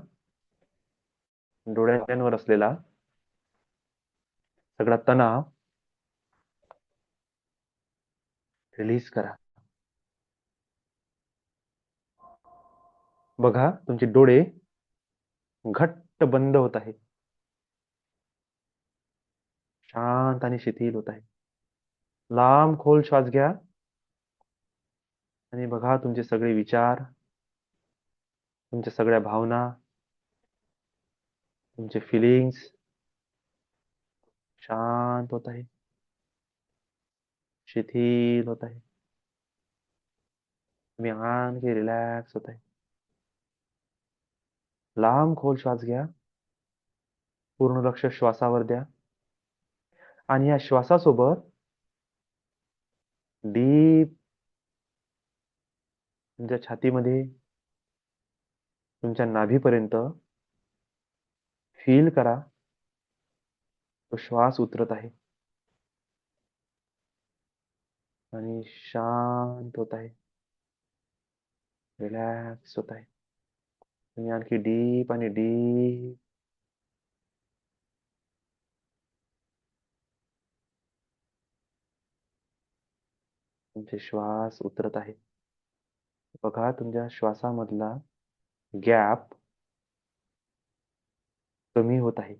डोळ्यांवर असलेला सगळा तणाव रिलीज करा. बघा तुमचे डोळे घट्ट बंद होत आहे, शांत आणि शिथिल होत आहे. लांब खोल श्वास घ्या आणि बघा तुमचे सगळे विचार, तुमच्या सगळ्या भावना, तुमचे फिलिंग्स शांत होत आहे, शिथिल होत आहे. तुम्ही आणखी रिलॅक्स होत आहे. लांब खोल श्वास घ्या, पूर्ण लक्ष श्वासावर द्या आणि या श्वासासोबत डीप तुमच्या छातीमध्ये, तुमच्या नाभीपर्यंत फील करा. तो श्वास उतरत आहे आणि शांत होत आहे, रिलॅक्स होत आहे. तुम्ही आणखी डीप आणि डीप तुमचे श्वास उतरत आहे. बघा तुमच्या श्वासामधला गॅप कमी होत आहे.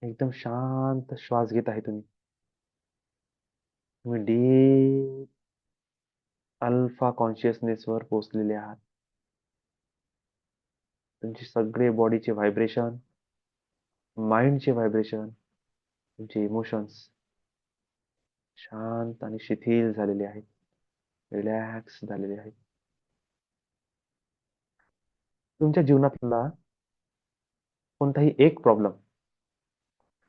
एकदम शांत श्वास घेत आहे तुम्ही. तुम्ही डीप अल्फा कॉन्शियसनेस वर पोहोचलेले आहात. तुमचे सगळे बॉडीचे व्हायब्रेशन, माइंडचे व्हायब्रेशन, तुमचे इमोशन्स शांत आणि शिथिल झालेले आहेत, रिलॅक्स झालेले आहेत. तुमच्या जीवनातला कोणताही एक प्रॉब्लेम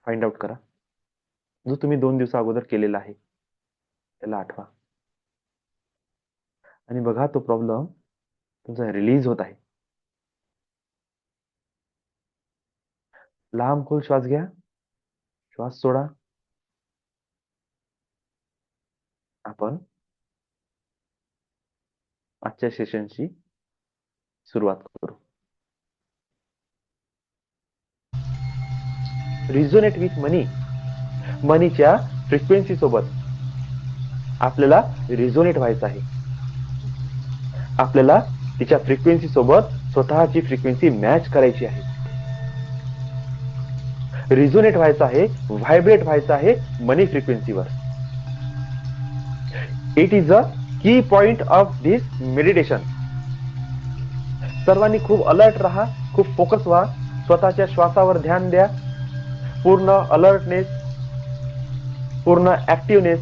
फाइंड आउट करा जो तुम्ही 2 दिवसा अगोदर केलेला आहे, त्याला आठवा आणि बघा तो प्रॉब्लेम तुमचा रिलीज होत आहे. लांब खोल श्वास घ्या, श्वास सोडा. आपण आजच्या सेशनची सुरुवात करू. रिझोनेट विथ मनी. मनीच्या फ्रिक्वेन्सी सोबत आपल्याला रिझोनेट व्हायचं आहे. आपल्याला तिच्या फ्रिक्वेन्सी सोबत स्वतःची फ्रिक्वेन्सी मॅच करायची आहे. रिझोनेट व्हायचं आहे, व्हायब्रेट व्हायचं आहे मनी फ्रिक्वेन्सीवर. इट इज अ की पॉइंट ऑफ दिस मेडिटेशन. सर्वांनी खूप अलर्ट राहा, खूप फोकस व्हा, स्वतःच्या श्वासावर ध्यान द्या. पूर्ण अलर्टनेस, पूर्ण ऍक्टिव्हनेस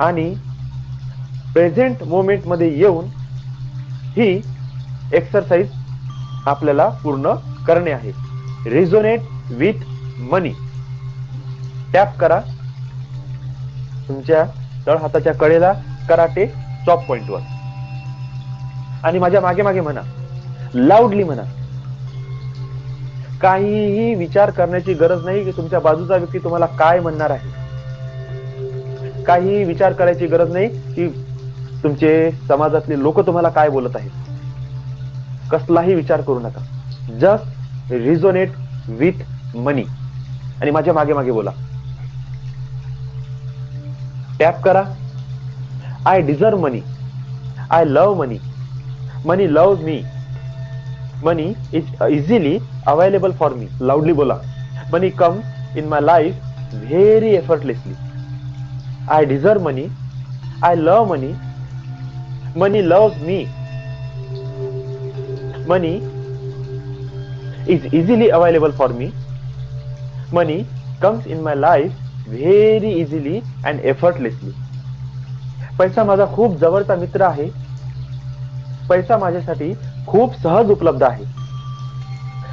आणि प्रेझेंट मोमेंट मध्ये येऊन ही एक्सरसाइज आपल्याला पूर्ण करणे आहे. रिझोनेट विथ मनी. टॅप करा तुमच्या तळ हाताच्या कडेला कराटे स्टॉप पॉइंटवर. आणि माझ्या मागे मागे म्हणा, लाऊडली म्हणा. काहीही विचार करण्याची गरज नाही की तुमच्या बाजूचा व्यक्ती तुम्हाला काय म्हणणार आहे. काहीही विचार करायची गरज नाही की तुमचे समाजातले लोक तुम्हाला काय बोलत आहेत. कसलाही विचार करू नका. Just resonate with money. आणि माझ्या मागे मागे बोला. टॅप करा. I deserve money. I love money. Money love me. Money is easily available for me. Loudly बोला. Money comes in my life very effortlessly. I deserve money. I love money. Money love me. Money is easily available for me. Money comes in my life very easily and effortlessly. पैसा माझा खूप जवळचा मित्र आहे. पैसा माझ्यासाठी खूप सहज उपलब्ध आहे.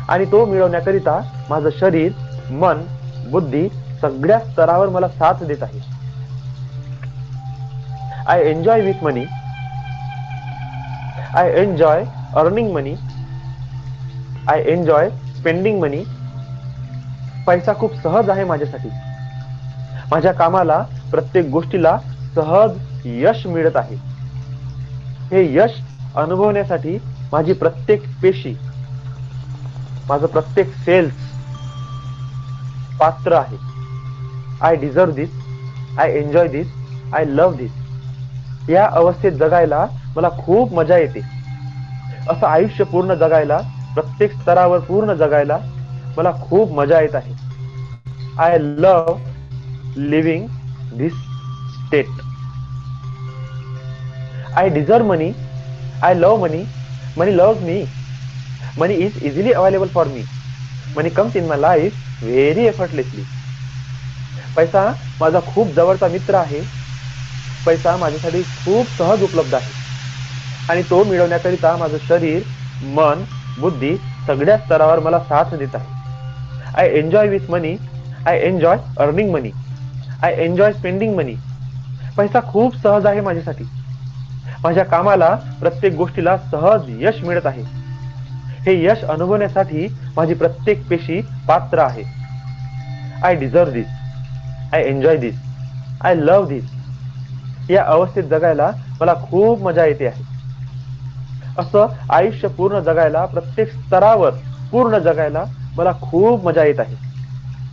आणि तो मिळवण्याकरिता माझं शरीर, मन, बुद्धी सगळ्या स्तरावर मला साथ देत आहे. I enjoy with money. I enjoy earning money. I enjoy spending money. पैसा खूप सहज आहे माझ्यासाठी. माझ्या कामाला, प्रत्येक गोष्टीला सहज यश मिळत आहे. हे यश अनुभवण्यासाठी माझी प्रत्येक पेशी, माझं प्रत्येक सेल्स पात्र आहे. I deserve this. I enjoy this. I love this. या अवस्थेत जगायला मला खूप मजा येते. असं आयुष्य पूर्ण जगायला, प्रत्येक स्तरावर पूर्ण जगायला मला खूप मजा येत आहे. I love living this state. I deserve money. I love money. Money love me. Money is easily available for me. Money comes in my life very effortlessly. पैसा माझा खूप जवळचा मित्र आहे. पैसा माझ्यासाठी खूप सहज उपलब्ध आहे. आणि तो मिळवण्याकरिता माझं शरीर, मन, बुद्धी सगळ्या स्तरावर मला साथ देत आहे. I enjoy with money. I enjoy earning money. I enjoy spending money. पैसा खूप सहज आहे माझ्यासाठी. माझ्या कामाला, प्रत्येक गोष्टीला सहज यश मिळत आहे. हे यश अनुभवण्यासाठी माझी प्रत्येक पेशी पात्र आहे. I deserve this. I enjoy this. I love this. या अवस्थेत जगायला मला खूप मजा येते आहे. असं आयुष्य पूर्ण जगायला, प्रत्येक स्तरावर पूर्ण जगायला मला खूप मजा येत आहे.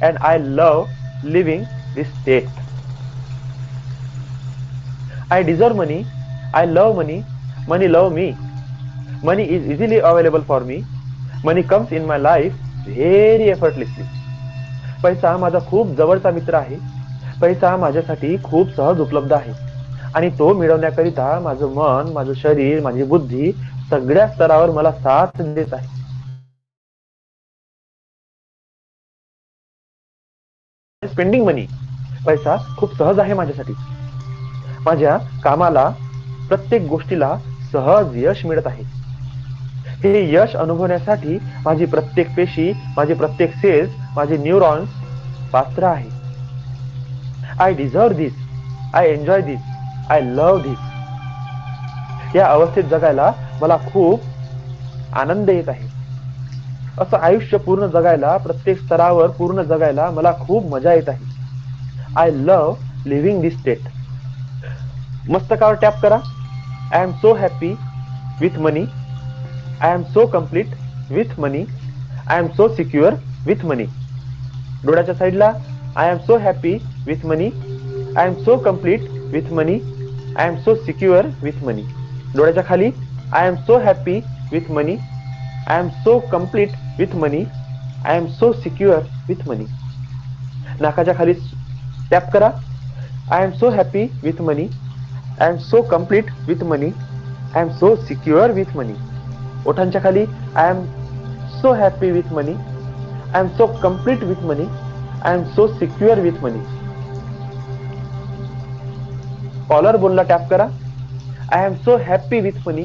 And I love living this state. I deserve money. I love money. Money love me. Money is easily available for me. Money comes in my life very effortlessly. पैसा माझा खूप जवळचा मित्र आहे. पैसा माझ्यासाठी खूप सहज उपलब्ध आहे. आणि तो मिळवण्याकरिता माझं मन, माझं शरीर, माझी बुद्धी सगळ्या स्तरावर मला साथ देत आहे. Spending money. पैसा खूप सहज आहे माझ्यासाठी. माझ्या कामाला, प्रत्येक गोष्टीला सहज यश मिळत आहे. हे यश अनुभवण्यासाठी माझी प्रत्येक पेशी, माझे प्रत्येक सेल्स, माझे न्यूरॉन्स पात्र आहे. I deserve this. I enjoy this. I love this. या अवस्थेत जगायला मला खूप आनंद येत आहे. असं आयुष्य पूर्ण जगायला, प्रत्येक स्तरावर पूर्ण जगायला मला खूप मजा येत आहे. I love living this state. मस्तकावर टॅप करा. I am so happy with money. I am so complete with money. I am so secure with money. डोळ्याच्या साईडला I am so happy with money. I am so complete with money. I am so secure with money. डोळ्याच्या खाली I am so happy with money. I am so complete with money. I am so secure with money. नाकाच्या खाली tap करा. I am so happy with money. I am so complete with money. I am so secure with money. ओठांच्या खाली I am so happy with money. I am so complete with money. I am so secure with money. Collar बोलला tap करा. I am so happy with money.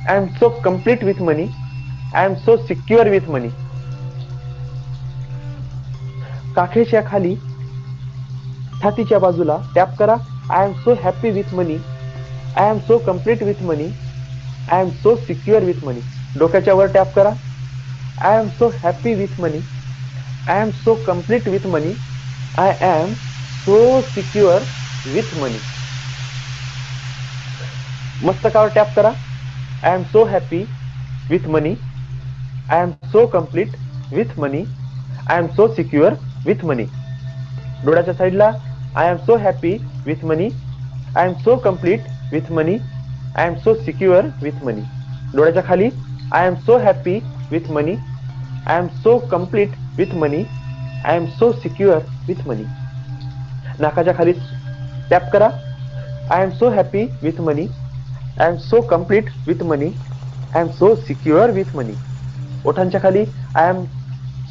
I am so complete with money. I am so secure with money. काखेच्या खाली छातीच्या बाजूला tap करा. I am so happy with money. I am so complete with money. I am so secure with money. डोक्याच्या वर tap करा. I am so happy with money. I am so complete with money. I am so secure with money. मस्तकावर tap करा. I am so happy with money. I am so complete with money. I am so secure with money. डोळ्याच्या साईडला I am so happy with money. I am so complete with money. I am so secure with money. डोळ्याच्या खाली I am so happy with money. I am so complete with money. I am so secure with money. नाकाच्या खाली tap करा. I am so happy with money. I am so complete with money. I am so secure with money. ओठांच्या खाली I am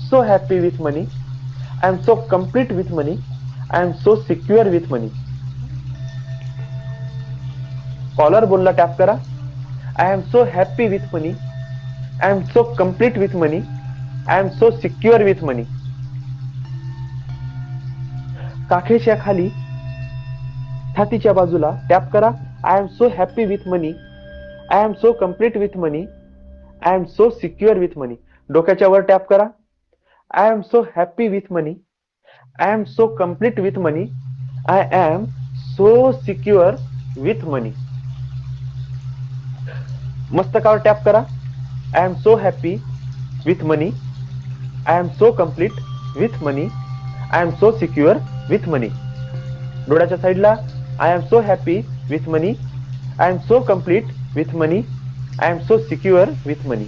so happy with money. I am so complete with money. I am so secure with money. Collar बोनला tap करा. I am so happy with money. I am so complete with money. I am so secure with money. काखेच्या खाली छातीच्या बाजूला tap करा. I am so happy with money. I am so complete with money. I am so secure with money. डोक्याच्या वर tap करा. I am so happy with money. I am so complete with money. I am so secure with money. मस्तकावर tap करा. I am so happy with money. I am so complete with money. I am so secure with money. डोळ्याच्या साईडला I am so happy with money. I am so complete with money. I am so secure with money.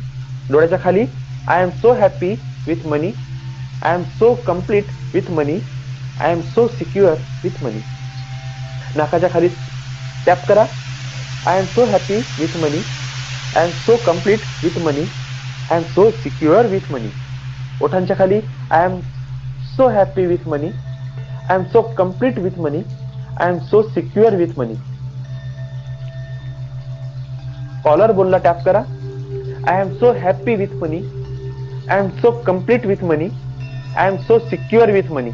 डोळ्याच्या खाली I am so happy with money. I am so complete with money. I am so secure with money. नाकाच्या खाली tap करा. I am so happy with money. I am so complete with money. I am so secure with money. ओठांच्या खाली I am so happy with money. I am so complete with money. I am so secure with money. Collar बोनला tap करा. I am so happy with money. I am so complete with money. I am so secure with money.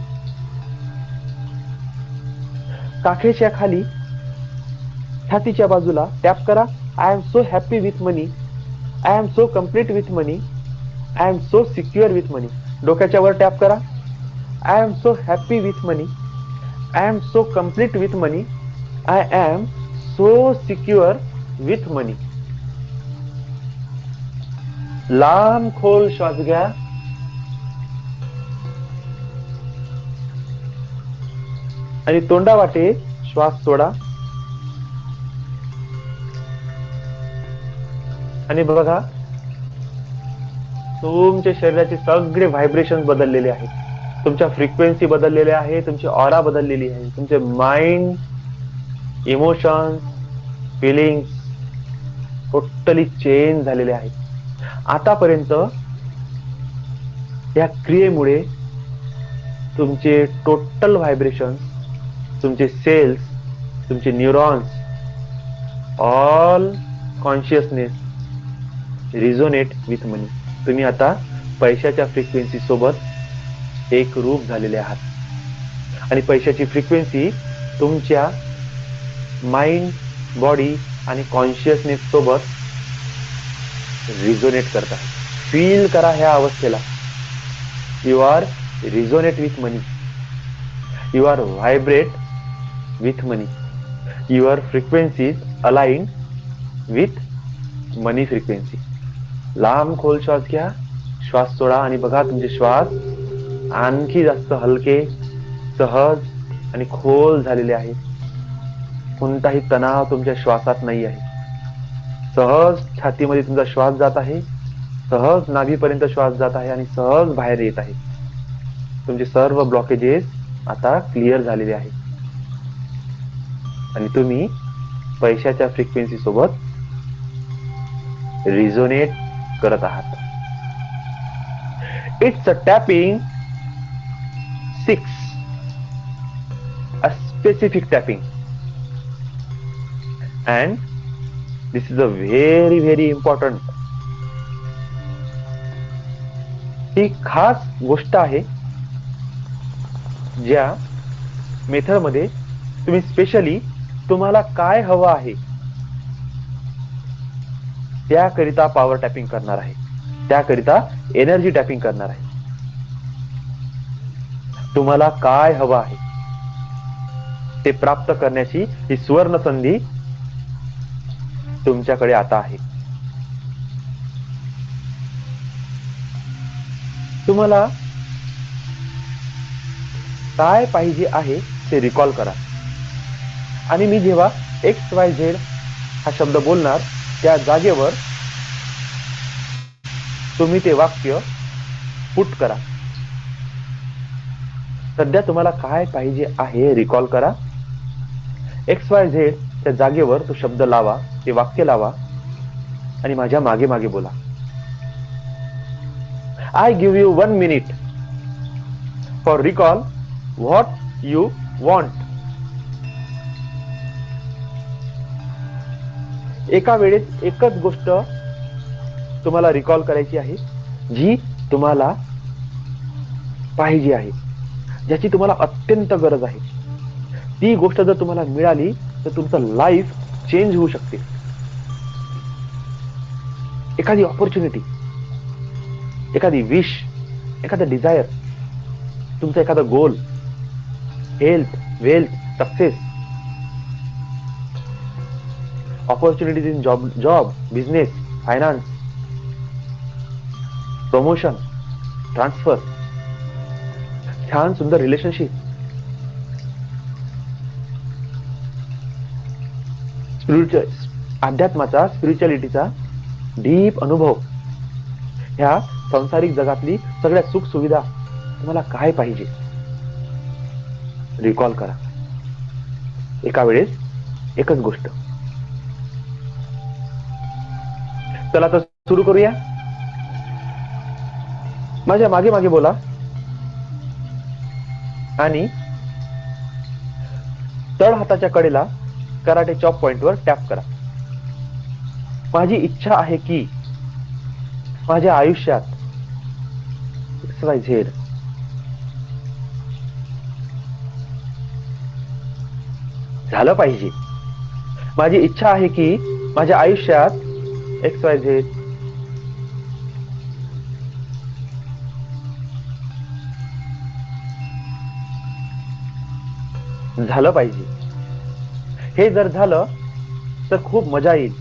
काखेच्या खाली छातीच्या बाजूला tap करा. I am so happy with money. I am so complete with money. I am so secure with money. डोक्याच्या वर tap करा. I am so happy with money. I am so complete with money. I am so secure with money. लांब खोल श्वास घ्या. आणि तोंडावाटे श्वास सोडा. आणि बघा तुमच्या शरीराचे सगळे व्हायब्रेशन बदललेले आहेत. तुमच्या फ्रिक्वेन्सी बदललेल्या आहे. तुमची ऑरा बदललेली आहे. तुमचे mind, emotions, feelings totally change झालेले आहेत. आतापर्यंत या क्रियेमुळे तुमचे टोटल व्हायब्रेशन, तुमचे सेल्स, तुमचे neurons, all consciousness resonate with money. तुम्ही आता पैशाच्या फ्रिक्वेन्सी सोबत एक रूप झालेले आहात आणि पैशाची फ्रिक्वेन्सी तुमच्या माइंड, बॉडी आणि कॉन्शियसनेस सोबत रिझोनेट करत आहे. फील करा ह्या अवस्थेला. You are resonate with money. You are vibrate with money. Your frequencies aligned with money frequency. लांब खोल श्वास घ्या. श्वास सोडा आणि बघा तुमचे श्वास आणखी जास्त हलके, सहज आणि खोल झालेले आहेत. कोणताही तणाव तुमच्या श्वासात नाही आहे. सहज छातीमध्ये तुमचा श्वास जात आहे. सहज नाभीपर्यंत श्वास जात आहे आणि सहज बाहेर येत आहे. तुमचे सर्व ब्लॉकेजेस आता क्लिअर झालेले आहेत आणि तुम्ही पैशाच्या फ्रिक्वेन्सी सोबत रिझोनेट करत आहात. It's a tapping 6, a specific tapping, and this is a very very important. ही खास गोष्ट आहे ज्या मेथड मध्ये तुम्ही स्पेशली तुम्हाला काय हवं आहे त्याकरिता पॉवर टॅपिंग करणार आहे, त्याकरिता एनर्जी टॅपिंग करणार आहे. तुम्हाला काय हवं आहे ते प्राप्त करण्याची ही सुवर्ण संधी तुमच्याकडे आता आहे. तुम्हाला काय पाहिजे आहे ते रिकॉल करा आणि मी जेव्हा XYZ हा शब्द बोलणार त्या जागेवर तुम्ही ते वाक्य पुट करा. सध्या तुम्हाला काय पाहिजे आहे रिकॉल करा. XYZ त्या जागेवर तो शब्द लावा, ते वाक्य लावा आणि माझ्या मागे मागे बोला. I give you 1 minute for recall what you want. एका वेळेस एकच गोष्ट तुम्हाला रिकॉल करायची आहे जी तुम्हाला पाहिजे आहे, ज्याची तुम्हाला अत्यंत गरज आहे. ती गोष्ट जर तुम्हाला मिळाली तर तुमचं लाईफ चेंज होऊ शकते. एखादी ऑपॉर्च्युनिटी, एखादी विश, एखादा डिझायर, तुमचा एखादा goal, health, wealth, success, opportunities in job, business, finance, promotion, transfer, छान सुंदर रिलेशनशिप, स्पिरिच्युअल अध्यात्माचा, स्पिरिच्युअलिटीचा डीप अनुभव, ह्या सांसारिक जगातली सगळ्या सुख सुविधा तुम्हाला काय पाहिजे रिकॉल करा. एका वेळेस एकच गोष्ट. चला तर सुरू करूया. माझ्या मागे मागे बोला आणि तळ हाताच्या कडेला कराटे चॉप पॉइंटवर टॅप करा. माझी इच्छा आहे की माझ्या आयुष्यात XYZ झालं पाहिजे. माझी इच्छा आहे की माझ्या आयुष्यात XYZ झालं पाहिजे. हे जर झालं तर खूप मजा येईल.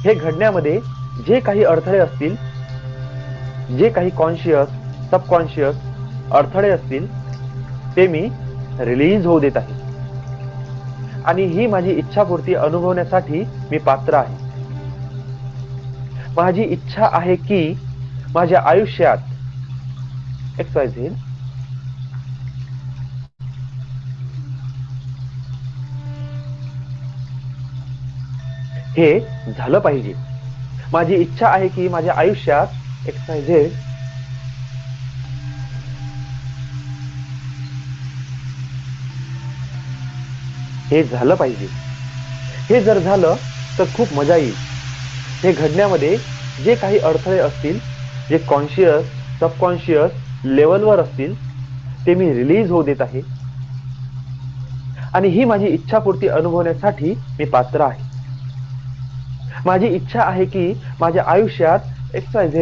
हे घडण्यामध्ये जे काही अडथळे असतील, जे काही कॉन्शियस, सबकॉन्शियस अडथळे असतील ते मी रिलीज होऊ देत आहे आणि ही माझी इच्छापूर्ती अनुभवण्यासाठी मी पात्र आहे. माझी इच्छा आहे की माझ्या आयुष्यात XYZ हे झालं पाहिजे. माझी इच्छा आहे की माझ्या आयुष्यात XYZ हे झालं पाहिजे. हे जर झालं तर खूप मजा येईल. हे घडण्यामध्ये जे काही अडथळे असतील, जे कॉन्शियस, सबकॉन्शियस लेवलवर असतील ते मी रिलीज होऊ देत आहे आणि ही माझी इच्छापूर्ती अनुभवण्यासाठी मी पात्र आहे. माझी इच्छा आहे की माझ्या आयुष्यात XYZ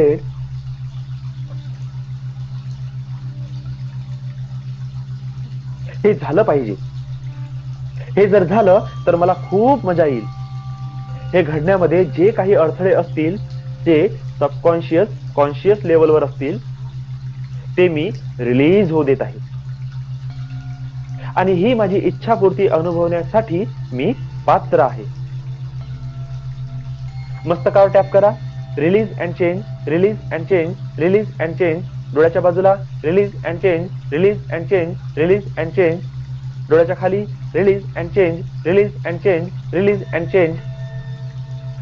हे झालं पाहिजे. हे जर झालं तर मला खूप मजा येईल. हे घडण्यामध्ये जे काही अडथळे असतील, जे सबकॉन्शियस, कॉन्शियस लेवलवर असतील ते मी रिलीज होऊ देत आहे आणि ही माझी इच्छापूर्ती अनुभवण्यासाठी मी पात्र आहे. मस्तकावर टॅप करा. Release and change, release and change, release and change. डोळ्याच्या बाजूला release and change, release and change, release and change. डोळ्याच्या खाली release and change, release and change, release and change.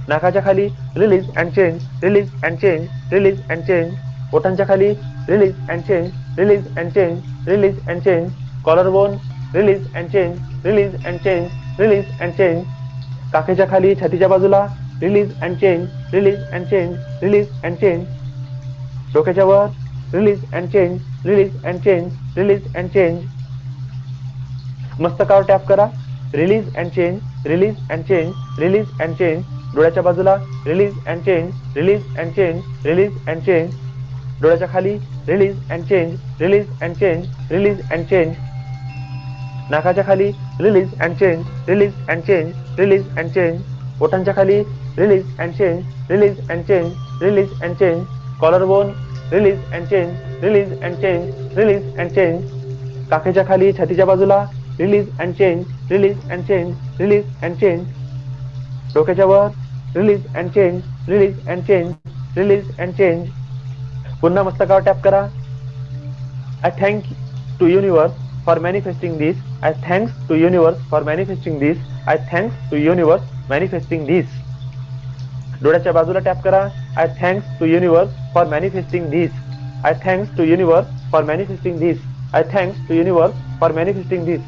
नाकाच्या खाली release and change, release and change, release and change. ओठांच्या खाली release and change, release and change, release and change. Collar bone release and change, release and change, release and change. काखेच्या खाली छातीच्या बाजूला release and change, release and change, release and change. डोक्याच्या वर release and change, release and change, release and change. मस्तकावर tap करा. Release and change, release and change, release and change. डोळ्याच्या बाजूला release and change, release and change, release and change. डोळ्याच्या खाली release and change, release and change, release and change. नाकाच्या खाली release and change, release and change, release and change. ओठांच्या खाली release and change, release and change, release and change. Collar bone release and change, release and change, release and change. काखेच्या खाली छातीच्या बाजूला release and change, release and change, release and change. डोक्याच्या वर release and change, release and change, release and change. पुन्हा मस्तकावर tap करा. I thank to universe for manifesting this. I thanks to universe for manifesting this. I thanks to universe manifesting this. डोळ्याच्या बाजूला tap करा. I thanks to universe for manifesting this. I thanks to universe for manifesting this. I thanks to universe for manifesting this.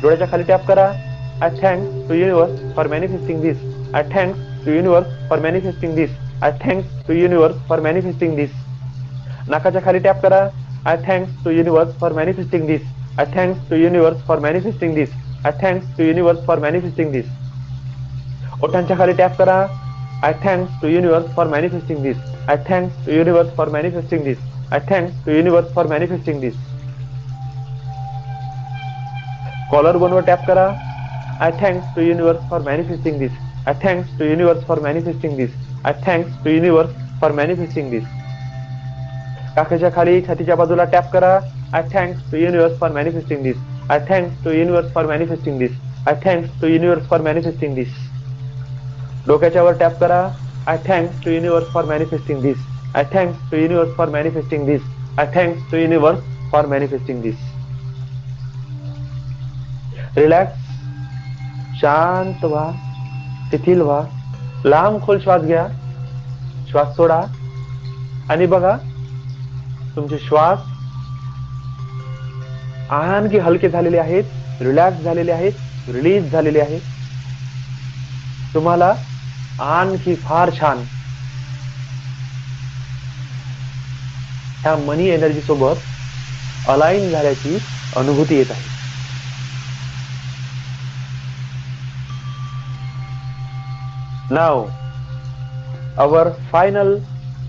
डोळ्याच्या खाली tap करा. I thanks to universe for manifesting this. I thanks to universe for manifesting this. I thanks to universe for manifesting this. नाकाच्या खाली tap करा. I thanks to universe for manifesting this. I thanks to universe for manifesting this. I thanks to universe for manifesting this. ओठांच्या खाली tap करा. I thanks to universe for manifesting this. I thanks to universe for manifesting this. I thanks to universe for manifesting this. Collar बोनवर tap करा. I thanks to universe for manifesting this. I thanks to universe for manifesting this. I thanks to universe for manifesting this. काखेच्या खाली छातीच्या बाजूला tap करा. I thanks to universe for manifesting this. I thanks to universe for manifesting this. I thanks to universe for manifesting this. डोक्याच्या वर tap करा. I thanks to universe for manifesting this. I thanks to universe for manifesting this. I thanks to universe for manifesting this. Relax, शांत व्हा, शिथिल व्हा. लांब खोल श्वास घ्या, श्वास सोडा आणि बघा तुमचे श्वास आणखी हलके झालेले आहेत, रिलॅक्स झालेले आहेत, रिलीज झालेले आहेत. तुम्हाला आणखी फार छान ह्या मनी एनर्जी सोबत अलाइन झाल्याची अनुभूती येत आहे. Now, our final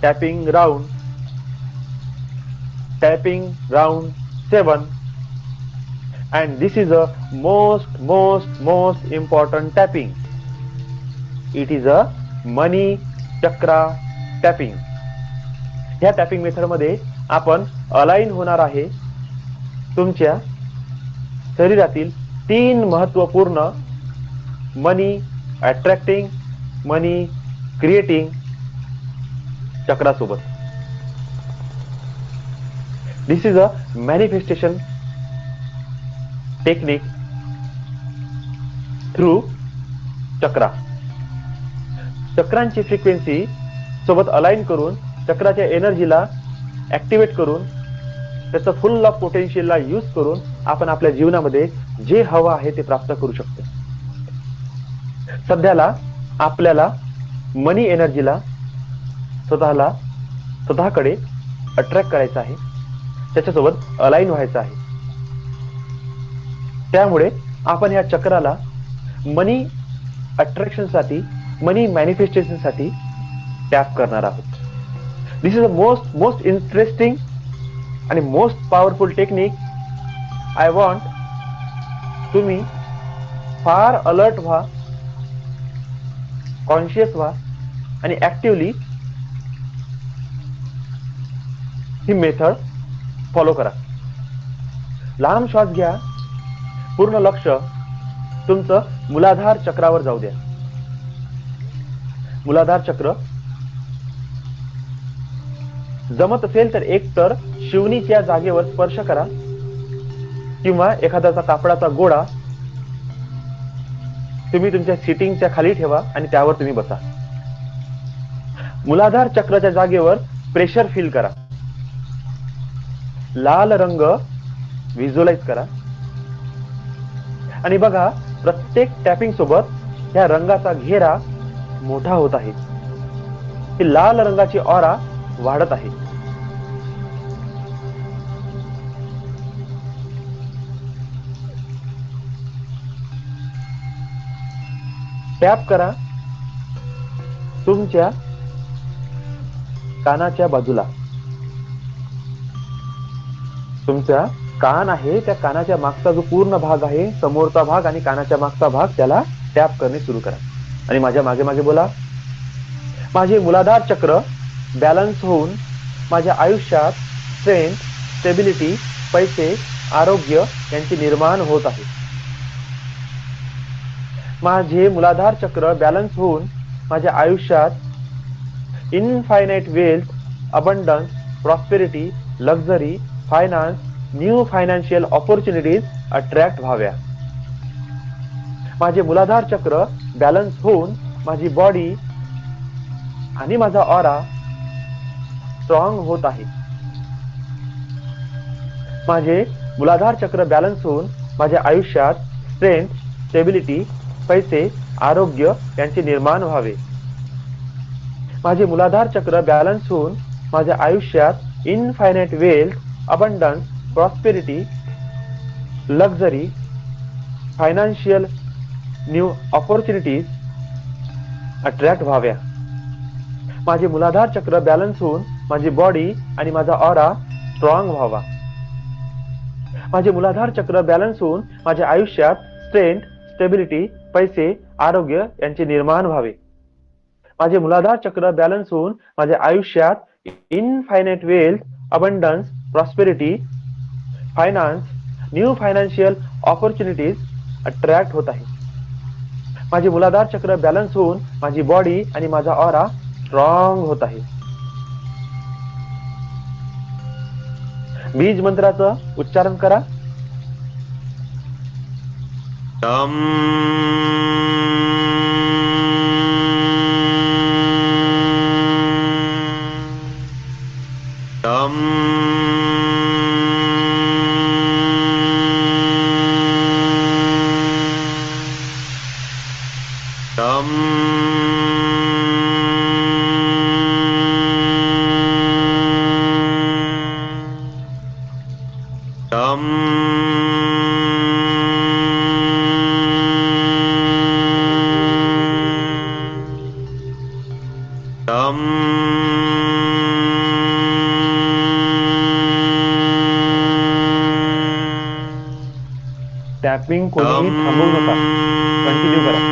tapping round 7, and this is a most important tapping. It is a money chakra tapping. ह्या टॅपिंग मेथड मध्ये आपण अलाइन होणार आहे तुमच्या शरीरातील 3 महत्वपूर्ण मनी अट्रॅक्टिंग, मनी क्रिएटिंग चक्रा सोबत. This is a manifestation technique through chakra. चक्रांची फ्रिक्वेन्सी सोबत अलाइन करून चक्राच्या एनर्जीला ऍक्टिव्हेट करून त्याचं फुल ऑफ पोटेन्शियलला यूज करून आपण आपल्या जीवनामध्ये जे हवं आहे ते प्राप्त करू शकतो. सध्याला आपल्याला मनी एनर्जीला स्वतःकडे अट्रॅक्ट करायचं आहे, त्याच्यासोबत अलाइन व्हायचं आहे. त्यामुळे आपण या चक्राला मनी अट्रॅक्शन साठी, मनी मॅनिफेस्टेशन साठी टॅप करणार आहोत. दिस इज अ मोस्ट इंटरेस्टिंग आणि most powerful technique. I want तुम्ही फार अलर्ट व्हा, कॉन्शियस व्हा आणि ऍक्टिव्हली ही मेथड फॉलो करा. लांब श्वास घ्या. पूर्ण लक्ष तुमचं मूलाधार चक्रावर जाऊ द्या. मूलाधार चक्र जमत असेल तर एक तर शिवणीच्या जागेवर स्पर्श करा किंवा एखाद्याचा कापडाचा गोळा तुम्ही तुमच्या सिटिंगच्या खाली ठेवा आणि त्यावर तुम्ही बसा. मूलाधार चक्राच्या जागेवर प्रेशर फील करा. लाल रंग व्हिज्युअलाइज करा आणि बघा प्रत्येक टॅपिंग सोबत या रंगाचा घेरा मोठा होत आहे. ही लाल रंगाची ऑरा वाढत आहे. टॅप करा तुमच्या कानाच्या बाजूला. तुमचा कान आहे, त्या कानाच्या मागचा जो पूर्ण भाग आहे, समोरचा भाग आणि कानाच्या मागचा भाग, त्याला टॅप करणे सुरू करा आणि माझ्या मागे मागे बोला. माझे मूलाधार चक्र बॅलन्स होऊन माझ्या आयुष्यात स्ट्रेंथ, स्टेबिलिटी, पैसे, आरोग्य यांची निर्माण होत आहे. माझे मूलाधार चक्र बॅलन्स होऊन माझ्या आयुष्यात infinite wealth, abundance, prosperity, luxury, finance, new financial opportunities attract व्हाव्या. माझे मूलाधार चक्र बॅलन्स होऊन माझी बॉडी आणि माझा ऑरा स्ट्रॉंग होत आहे. माझे मूलाधार चक्र बॅलन्स होऊन माझ्या आयुष्यात स्ट्रेंथ, स्टेबिलिटी, पैसे, आरोग्य यांचे निर्माण व्हावे. माझे मूलाधार चक्र बॅलन्स होऊन माझ्या आयुष्यात infinite wealth, abundance, prosperity, luxury, financial new opportunities attract व्हाव्या. माझे मूलाधार चक्र बॅलन्स होऊन माझी बॉडी आणि माझा ऑरा स्ट्रॉंग व्हावा. माझे मूलाधार चक्र बॅलन्स होऊन माझ्या आयुष्यात स्ट्रेंथ, स्टेबिलिटी, पैसे, आरोग्य यांचे निर्माण व्हावे. माझे मूलाधार चक्र बॅलन्स होऊन माझ्या आयुष्यात infinite wealth, abundance, prosperity, finance, new financial opportunities attract होत आहे. माझे मूलाधार चक्र बॅलन्स होऊन माझी बॉडी आणि माझा ऑरा स्ट्रॉंग होत आहे. बीज मंत्राचं उच्चारण करा. टॅपिंग कोणीही थांबवू नका, कंटिन्यू करा.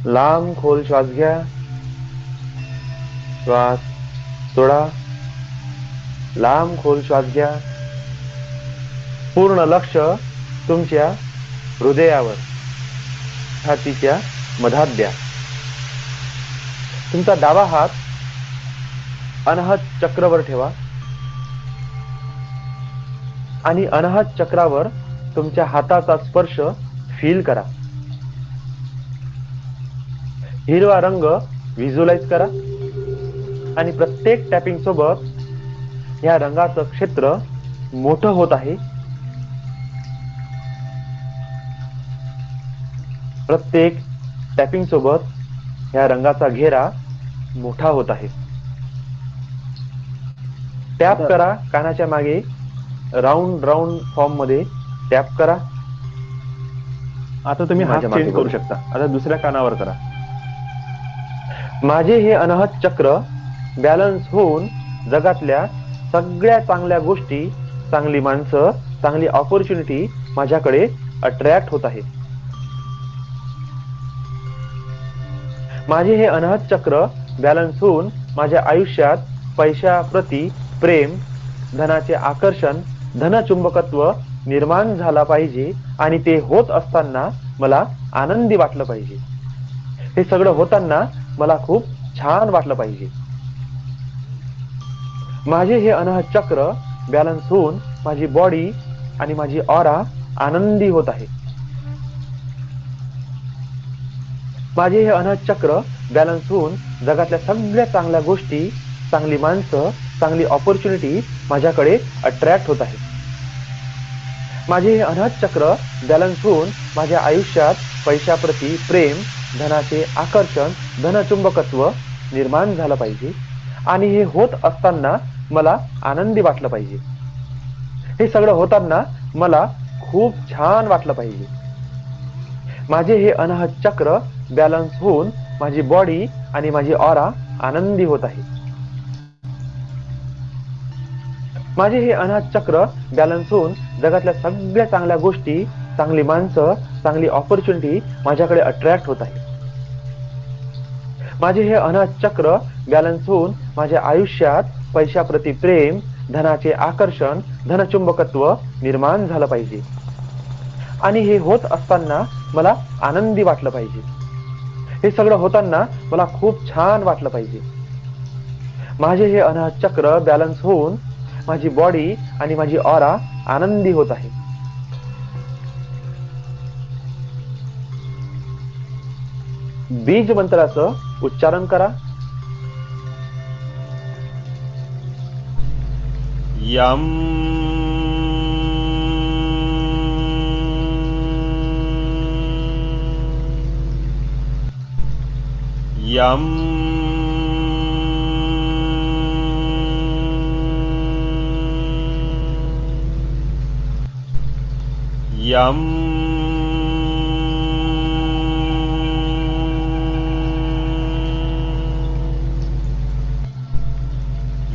लांब खोल श्वास घ्या, श्वास सोडा. लांब खोल श्वास घ्या. पूर्ण लक्ष तुमच्या हृदयावर, छातीच्या मधात द्या. तुमचा डावा हात अनाहत चक्रावर ठेवा आणि अनाहत चक्रावर तुमच्या हाताचा स्पर्श फील करा. हिरवा रंग व्हिज्युअलाइज करा आणि प्रत्येक टॅपिंग सोबत या रंगाचं क्षेत्र मोठं होत आहे. प्रत्येक टॅपिंग सोबत या रंगाचा घेरा मोठा होत आहे. टॅप करा कानाच्या मागे, राऊंड राऊंड फॉर्म मध्ये टॅप करा. आता तुम्ही हात चेंज करू शकता. आता दुसऱ्या कानावर करा. माझे हे अनाहत चक्र बॅलन्स होऊन जगातल्या सगळ्या चांगल्या गोष्टी, चांगली माणसं, चांगली ऑपॉर्च्युनिटी माझ्याकडे अट्रॅक्ट होत आहे. माझे हे अनाहत चक्र बॅलन्स होऊन माझ्या आयुष्यात पैशाप्रती प्रेम, धनाचे आकर्षण, धनचुंबकत्व निर्माण झाला पाहिजे आणि ते होत असताना मला आनंदी वाटलं पाहिजे. हे सगळं होताना मला खूप छान वाटलं पाहिजे. माझे हे अनाहत चक्र बॅलन्स होऊन माझी बॉडी आणि माझी ऑरा आनंदी होत आहे. माझे हे अनाहत चक्र बॅलन्स होऊन जगातल्या सगळ्या चांगल्या गोष्टी, चांगली माणसं, चांगली ऑपॉर्च्युनिटी माझ्याकडे अट्रॅक्ट होत आहे. माझे हे अनाहत चक्र बॅलन्स होऊन माझ्या आयुष्यात पैशाप्रती प्रेम, धनाचे आकर्षण, धनचुंबकत्व निर्माण झालं पाहिजे आणि हे होत असताना मला आनंदी वाटलं पाहिजे. हे सगळं होताना मला खूप छान वाटलं पाहिजे. माझे हे अनाहत चक्र बॅलन्स होऊन माझी बॉडी आणि माझी ऑरा आनंदी होत आहे. माझे हे अनाहत चक्र बॅलन्स होऊन जगातल्या सगळ्या चांगल्या गोष्टी, चांगली माणसं, चांगली ऑपॉर्च्युनिटी माझ्याकडे अट्रॅक्ट होत आहे. माझे हे अनाहत चक्र बॅलन्स होऊन माझ्या आयुष्यात पैशाप्रती प्रेम, धनाचे आकर्षण, धनचुंबकत्व निर्माण झालं पाहिजे आणि हे होत असताना मला आनंदी वाटलं पाहिजे. हे सगळं होताना मला खूप छान वाटलं पाहिजे. माझे हे अनाहत चक्र बॅलन्स होऊन माझी बॉडी आणि माझी ऑरा आनंदी होत आहे. बीज मंत्राचं उच्चारण करा. यम यम यम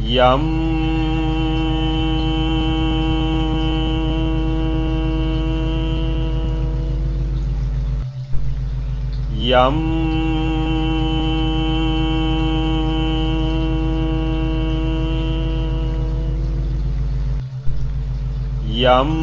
यम यम यम यम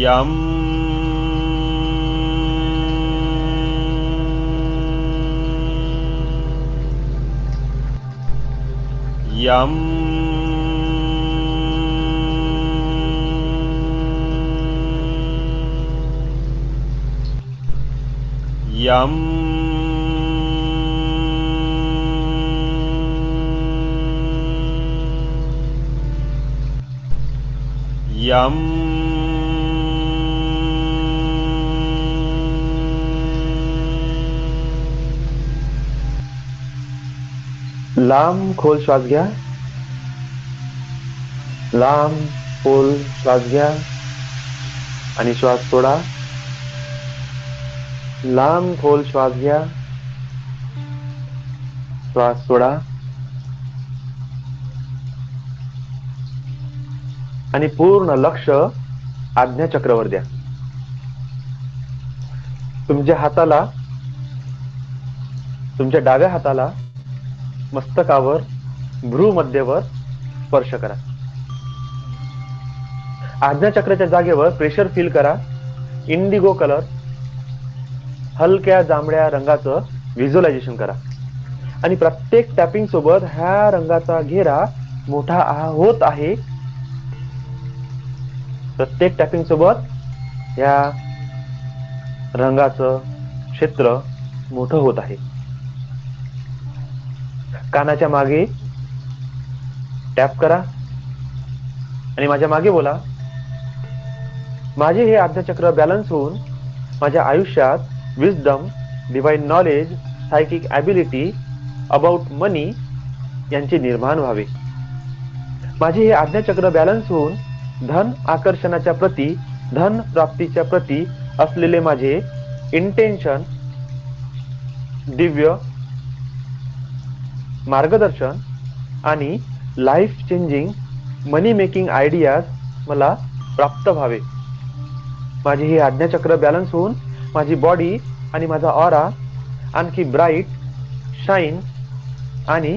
यम यम यम यम लांब खोल श्वास घ्या. लांब खोल श्वास घ्या आणि श्वास सोडा. लांब खोल श्वास घ्या, श्वास सोडा आणि पूर्ण लक्ष आज्ञाचक्रावर द्या. तुमच्या हाताला, तुमच्या डाव्या हाताला मस्तकावर भ्रूमध्यवर स्पर्श करा. आज्ञाचक्राच्या जागेवर प्रेशर फील करा. इंडिगो कलर, हलक्या जांभळ्या रंगाचं व्हिज्युअलायझेशन करा आणि प्रत्येक टॅपिंग सोबत ह्या रंगाचा घेरा मोठा होत आहे. प्रत्येक टॅपिंग सोबत या रंगाचं क्षेत्र मोठं होत आहे. कानाच्या मागे टॅप करा आणि माझ्या मागे बोला, माझे हे आज्ञाचक्र बॅलन्स होऊन माझ्या आयुष्यात wisdom, divine knowledge, psychic ability about money यांचे निर्माण व्हावे. माझे हे आज्ञाचक्र बॅलन्स होऊन धन आकर्षणाच्या प्रती, धन प्राप्तीच्या प्रती असलेले माझे इंटेन्शन, दिव्य मार्गदर्शन आणि लाईफ चेंजिंग मनी मेकिंग आयडियाज मला प्राप्त व्हावे. माझे हे आज्ञाचक्र बॅलन्स होऊन माझी बॉडी आणि माझा ऑरा आणखी ब्राईट, शाईन आणि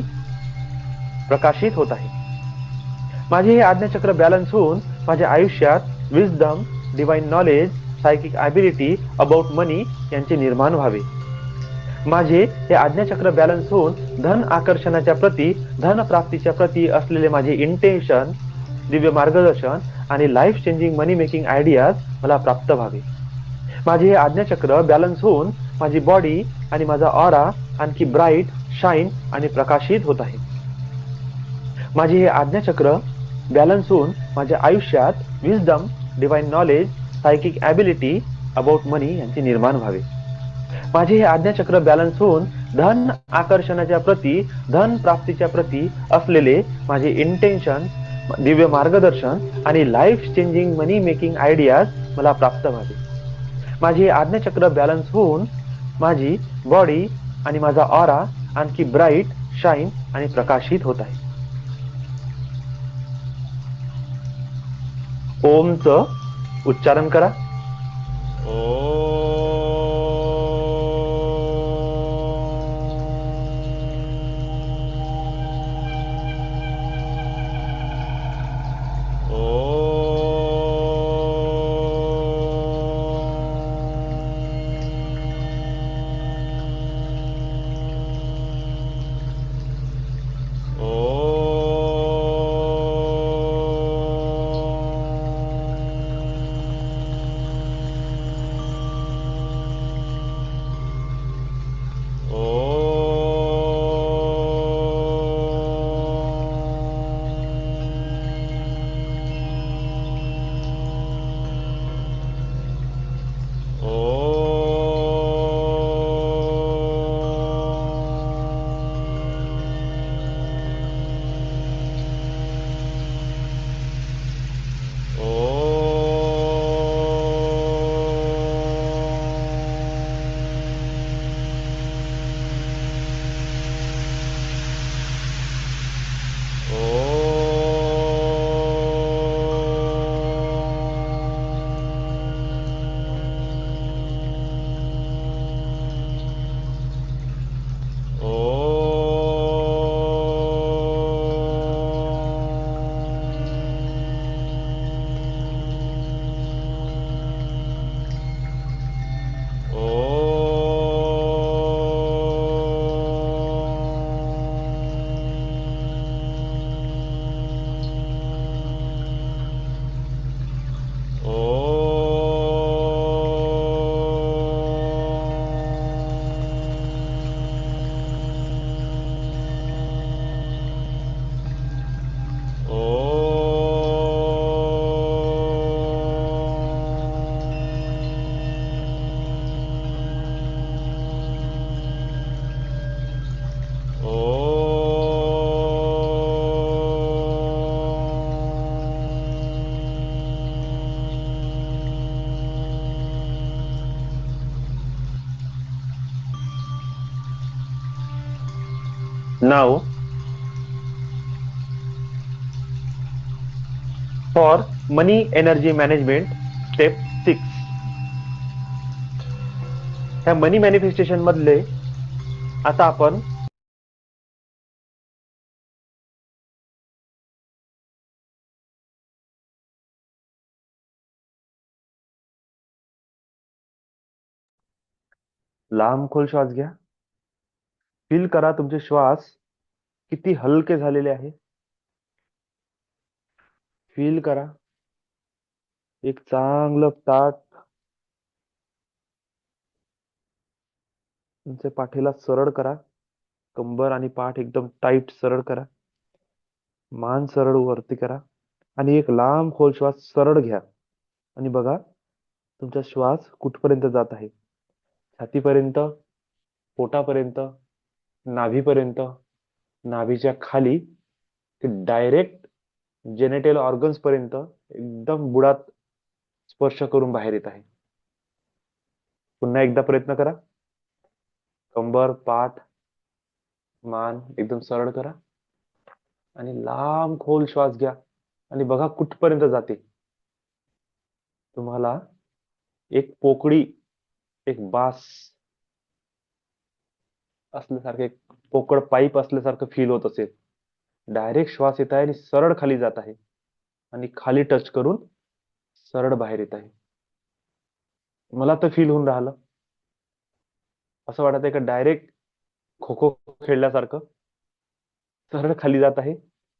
प्रकाशित होत आहे. माझे हे आज्ञाचक्र बॅलन्स होऊन माझ्या आयुष्यात wisdom, divine knowledge, psychic ability about money यांचे निर्माण व्हावे. माझे हे आज्ञाचक्र बॅलन्स होऊन धन आकर्षणाच्या प्रती, धन प्राप्तीच्या प्रती असलेले माझे इंटेन्शन, दिव्य मार्गदर्शन आणि लाईफ चेंजिंग मनी मेकिंग आयडियाज मला प्राप्त व्हावे. माझे हे आज्ञाचक्र बॅलन्स होऊन माझी बॉडी आणि माझा ऑरा आणखी ब्राईट, शाईन आणि प्रकाशित होत आहे. माझे हे आज्ञाचक्र बॅलन्स होऊन माझ्या आयुष्यात wisdom, divine knowledge, psychic ability about money यांचे निर्माण व्हावे. माझे हे आज्ञाचक्र बॅलन्स होऊन धन आकर्षणाच्या प्रती, धन प्राप्तीच्या प्रती असलेले माझे इंटेन्शन, दिव्य मार्गदर्शन आणि लाईफ चेंजिंग मनी मेकिंग आयडियाज मला प्राप्त व्हावे. माझे हे आज्ञाचक्र बॅलन्स होऊन माझी बॉडी आणि माझा ऑरा आणखी ब्राईट, शाईन आणि प्रकाशित होत आहे. ओमचं उच्चारण करा. Now, for money energy management, step 6. ह्या मनी मॅनिफेस्टेशन मधले आता आपण लांब खोल श्वास घ्या. फील करा तुमचे श्वास किती हलके झालेले आहे. फील करा एक चांगलं ताट तुमच्या पाठीला सरळ करा. कंबर आणि पाठ एकदम टाईट सरळ करा. मान सरळ वरती करा आणि एक लांब खोल श्वास सरळ घ्या आणि बघा तुमचा श्वास कुठपर्यंत जात आहे. छातीपर्यंत, पोटापर्यंत, नाभीपर्यंत, नाभीच्या खाली ते डायरेक्ट जेनेटल ऑर्गन्स पर्यंत एकदम बुडात स्पर्श करून बाहेर येत आहे. पुन्हा एकदा प्रयत्न करा. कंबर, पाठ, मान एकदम सरळ करा आणि लांब खोल श्वास घ्या आणि बघा कुठपर्यंत जाते. तुम्हाला एक पोकळी, एक बास असल्यासारखं, एक पोकळ पाईप असल्यासारखं फील होत असेल. डायरेक्ट श्वास येत आहे आणि सरळ खाली जात आहे आणि खाली टच करून सरळ बाहेर येत आहे. मला तर फील होऊन राहिलं. असं वाटत आहे का डायरेक्ट खो खो खेळल्यासारखं सरळ खाली जात आहे,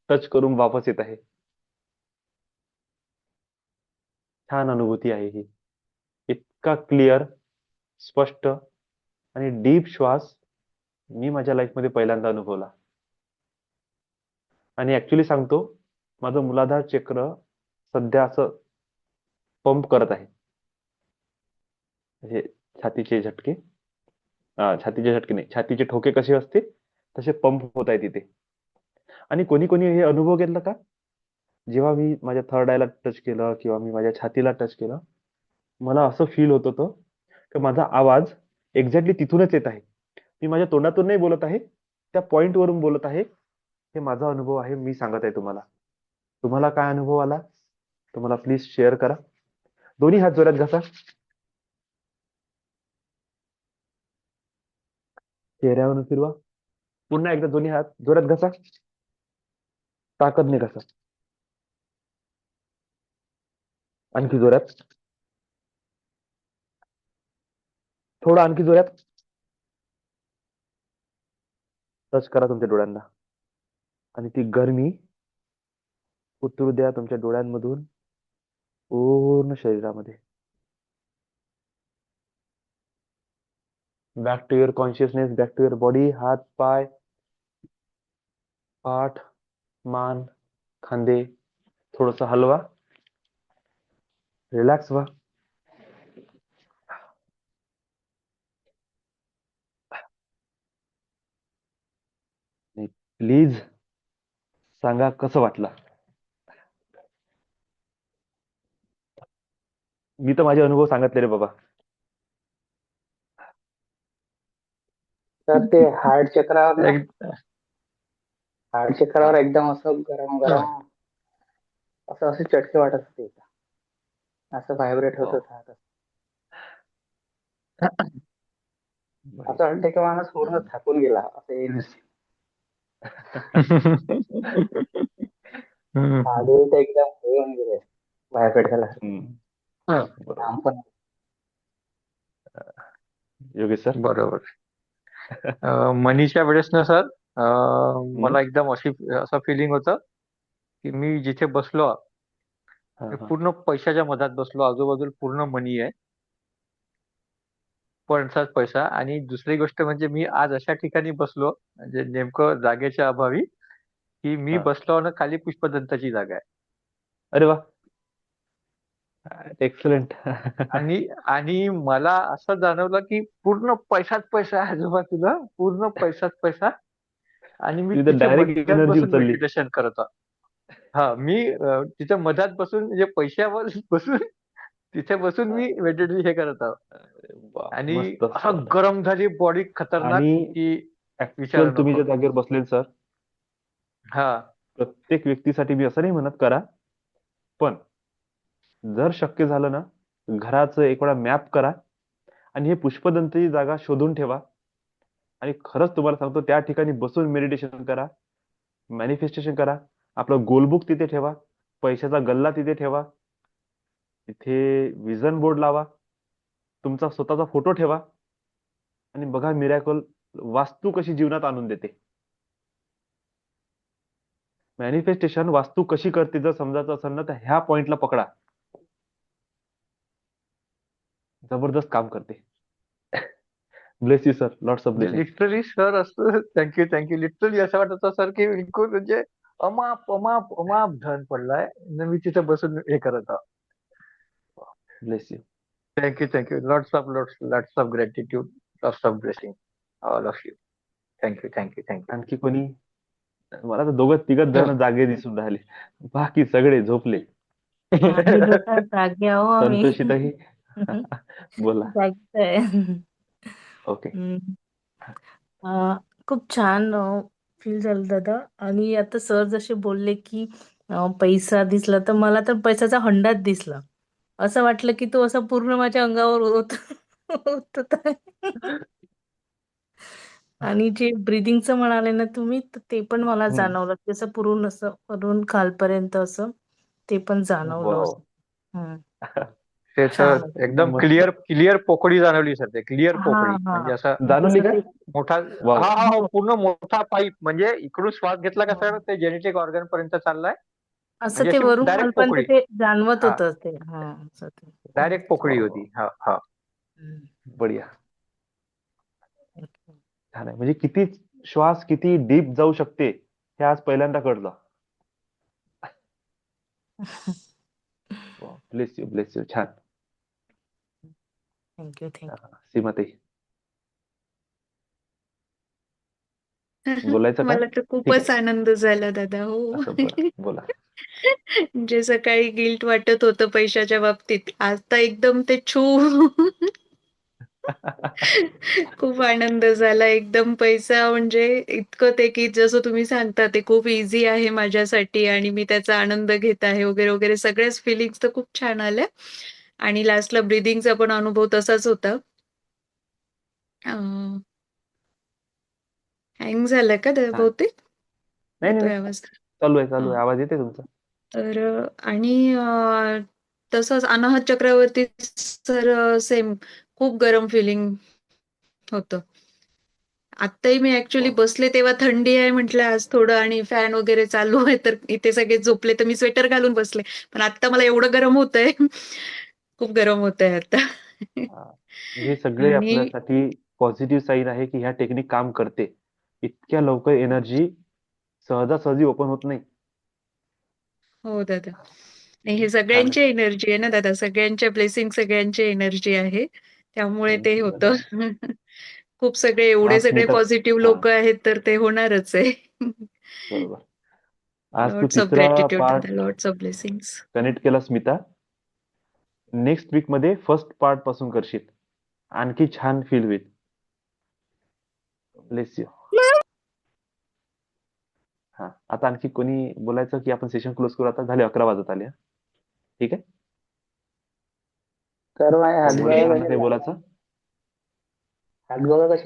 टच करून वापस येत आहे. छान अनुभूती आहे ही. इतका क्लिअर, स्पष्ट आणि डीप श्वास मी माझ्या लाईफमध्ये पहिल्यांदा अनुभवला. आणि ऍक्च्युली सांगतो, माझं मूलाधार चक्र सध्या असं पंप करत आहे. म्हणजे छातीचे झटके, छातीचे झटके नाही, छातीचे ठोके कसे असते तसे पंप होत आहे तिथे. आणि कोणी कोणी हे अनुभव घेतला का, जेव्हा मी माझ्या थर्ड आयला टच केलं किंवा मी माझ्या छातीला टच केलं, मला असं फील होत होतं की माझा आवाज एक्झॅक्टली तिथूनच येत आहे. मी माझ्या तोंडातून नाही बोलत आहे, त्या पॉइंट वरून बोलत आहे. हे माझा अनुभव आहे, मी सांगत आहे तुम्हाला. तुम्हाला काय अनुभव आला तुम्हाला प्लीज शेअर करा. दोन्ही हात जोरात घासा, चेहऱ्यावरून फिरवा. पुन्हा एकदा दोन्ही हात जोरात घासा, ताकदने घासा. आणखी जोरात, थोडं आणखी जोरात. टच करा तुमच्या डोळ्यांना आणि ती गरमी उतरू द्या तुमच्या डोळ्यांमधून पूर्ण शरीरामध्ये. Back to your consciousness, back to your body. हात, पाय, पाठ, मान, खांदे थोडस हलवा, रिलॅक्स व्हा. प्लीज सांगा कसं वाटलं. मी तर माझे अनुभव सांगितले रे बाबा. तर ते हार्ट चक्रावर एकदम असं गरम गरम असं असे चटके वाटत होते, असं व्हायब्रेट होत होत. असं वाटतं की माणूस पूर्ण थाकून गेला असं येईल. हाडे एकदम हे होऊन गेले, व्हायब्रेट झाला. पण योगेश सर. बरोबर. मनीच्या वेळेस ना सर, मला एकदम असं फिलिंग होतं की मी जिथे बसलो पूर्ण पैशाच्या मधात बसलो. आजूबाजूला पूर्ण मनी आहे, पणसाच पैसा. आणि दुसरी गोष्ट म्हणजे मी आज अशा ठिकाणी बसलो म्हणजे नेमकं जागेच्या अभावी, की मी बसलो ना खाली पुष्पदंताची जागा आहे. अरे वा, एक्सलंट. आणि मला असं जाणवलं की पूर्ण पैसाच पैसा आहे आजूबाजूला, पूर्ण पैसाच पैसा. आणि मी तिथे मध्यात बसून मेडिटेशन करत होतो. मी तिथे मधात बसून म्हणजे पैशावर बसून तिथे बसून मी मेडिटेशन हे करत आहोत. आणि असं गरम झाली बॉडी, खतरनाक. की तुम्ही ज्या जागेवर बसले सर, प्रत्येक व्यक्तीसाठी मी असं नाही म्हणत करा, पण जर शक्य झालं ना घराचं एक वेळा मॅप करा आणि हे पुष्पदंतची जागा शोधून ठेवा. आणि खरंच तुम्हाला सांगतो, त्या ठिकाणी बसून मेडिटेशन करा, मॅनिफेस्टेशन करा. आपलं गोलबुक तिथे ठेवा, पैशाचा गल्ला तिथे ठेवा, तिथे विजन बोर्ड लावा, तुमचा स्वतःचा फोटो ठेवा आणि बघा मिरॅकल वास्तू कशी जीवनात आणून देते. मॅनिफेस्टेशन वास्तू कशी करते जर समजायचं असेल ना तर ह्या पॉइंटला पकडा. जबरदस्त काम करते. Bless you sir, lots of blessing. Literally sir असं थँक्यू. लिटरली असं वाटत होतं सर की बिलकुल म्हणजे अमाप अमाप अमाप धन पडलाय, मी तिथे बसून हे करत आहोत. Bless you. Thank you. Lots of gratitude, lots of blessing all of you. Thank you. आणखी कोणी? मला तर दोघं तिघच जण जागे दिसून राहिले, बाकी सगळे झोपले. जागे आहो आम्ही. संतोषीताई, बोला. जायचं आहे. ओके. खूप छान फील झालं दादा. आणि आता सर जसे बोलले की पैसा दिसला, तर मला तर पैशाचा हंडाच दिसला. असं वाटलं की तो असा पूर्ण माझ्या अंगावर होत होता. आणि जे ब्रिदिंगचं म्हणाले ना तुम्ही, तर ते पण मला हम्म. जाणवलं की असं पुरून असं वरून खालपर्यंत असं ते पण जाणवलं वाव. असं. हम्म. ते छान सर होतं. एकदम मस्त. क्लिअर पोकळी जाणवली सर, ते क्लिअर हा पोकळी हा म्हणजे असं जाणवली का? जसं ते मोठा. वाव. हा हा हो, हो, पूर्ण मोठा पाईप, म्हणजे इकडून श्वास घेतला का हो. सर ते जेनेटिक ऑर्गन पर्यंत चाललाय, असं म्हणजे ते अशी वरून डायरेक्ट खालपर्यंत पोकळी. ते जाणवत हा, होतं ते. हा असं ते. डायरेक्ट पोकळी वाव, होती. वाव. हा हा. हम्म. बढिया. छान आहे. म्हणजे किती श्वास किती डीप जाऊ शकते हे आज पहिल्यांदा कळलं. Bless you, bless you. छान. Thank you thank you. सीमाताई, बोलायचं का? मला तर ठीक खूपच आहे. आनंद झाला दादा. हो. असं बरं, बोला. जे सकाळी गिल्ट वाटत होतं पैशाच्या बाबतीत, आता एकदम ते खूप आनंद झाला. एकदम पैसा म्हणजे इतकं ते, की जसं तुम्ही सांगता ते खूप इझी आहे माझ्यासाठी आणि मी त्याचा आनंद घेत आहे वगैरे वगैरे, सगळ्याच फिलिंग्स तर खूप छान आल्या. आणि लास्टला ब्रीदिंगचा पण अनुभव तसाच होता. हँग झालं का छान. बहुतेक? नाही नाही येतोय नाही, आवाज? चालू आहे, चालू हां. आहे. आवाज येते तुमचा. तर आणि तसंच अनाहत चक्रावरती सर सेम खूप गरम फिलिंग होतं. आत्ताही मी ॲक्चुअली वाव. बसले तेव्हा थंडी आहे म्हटलं आज थोडं आणि फॅन वगैरे चालू आहे, तर इथे सगळे झोपले तर मी स्वेटर घालून बसले. पण आत्ता मला एवढं गरम होतंय. खूप गरम होतंय आता. हा. हे सगळे आणि आपल्यासाठी पॉझिटिव्ह साईन आहे की ह्या टेक्निक काम करते. इतक्या लवकर एनर्जी सहजासहजी ओपन होत नाही. हो दादा. नाही हे सगळ्यांची एनर्जी आहे ना दादा, सगळ्यांच्या ब्लेसिंग सगळ्यांची एनर्जी आहे. त्यामुळे ते होतं. छान. खूप सगळे एवढे आज मी सगळे तर पॉझिटिव्ह हा, लोकं आहेत, तर ते होणारच आहे. बरोबर. आज तू लॉट्स ऑफ तिसरा ग्रॅटिट्यूड पार्ट दादा, लॉट्स ऑफ ब्लेसिंग्स. कनेक्ट केला स्मिता. नेक्स्ट वीक मध्ये फर्स्ट पार्ट पासून करशील. आणखी छान फील होईल. Bless you. हा, आता आणखी कोणी बोलायचं की आपण सेशन क्लोज करू? आता झाले 11 वाजत आले. ठीक आहे. तर माझ्या हात मोरे बघा सरांना कसे काही बोलायचं?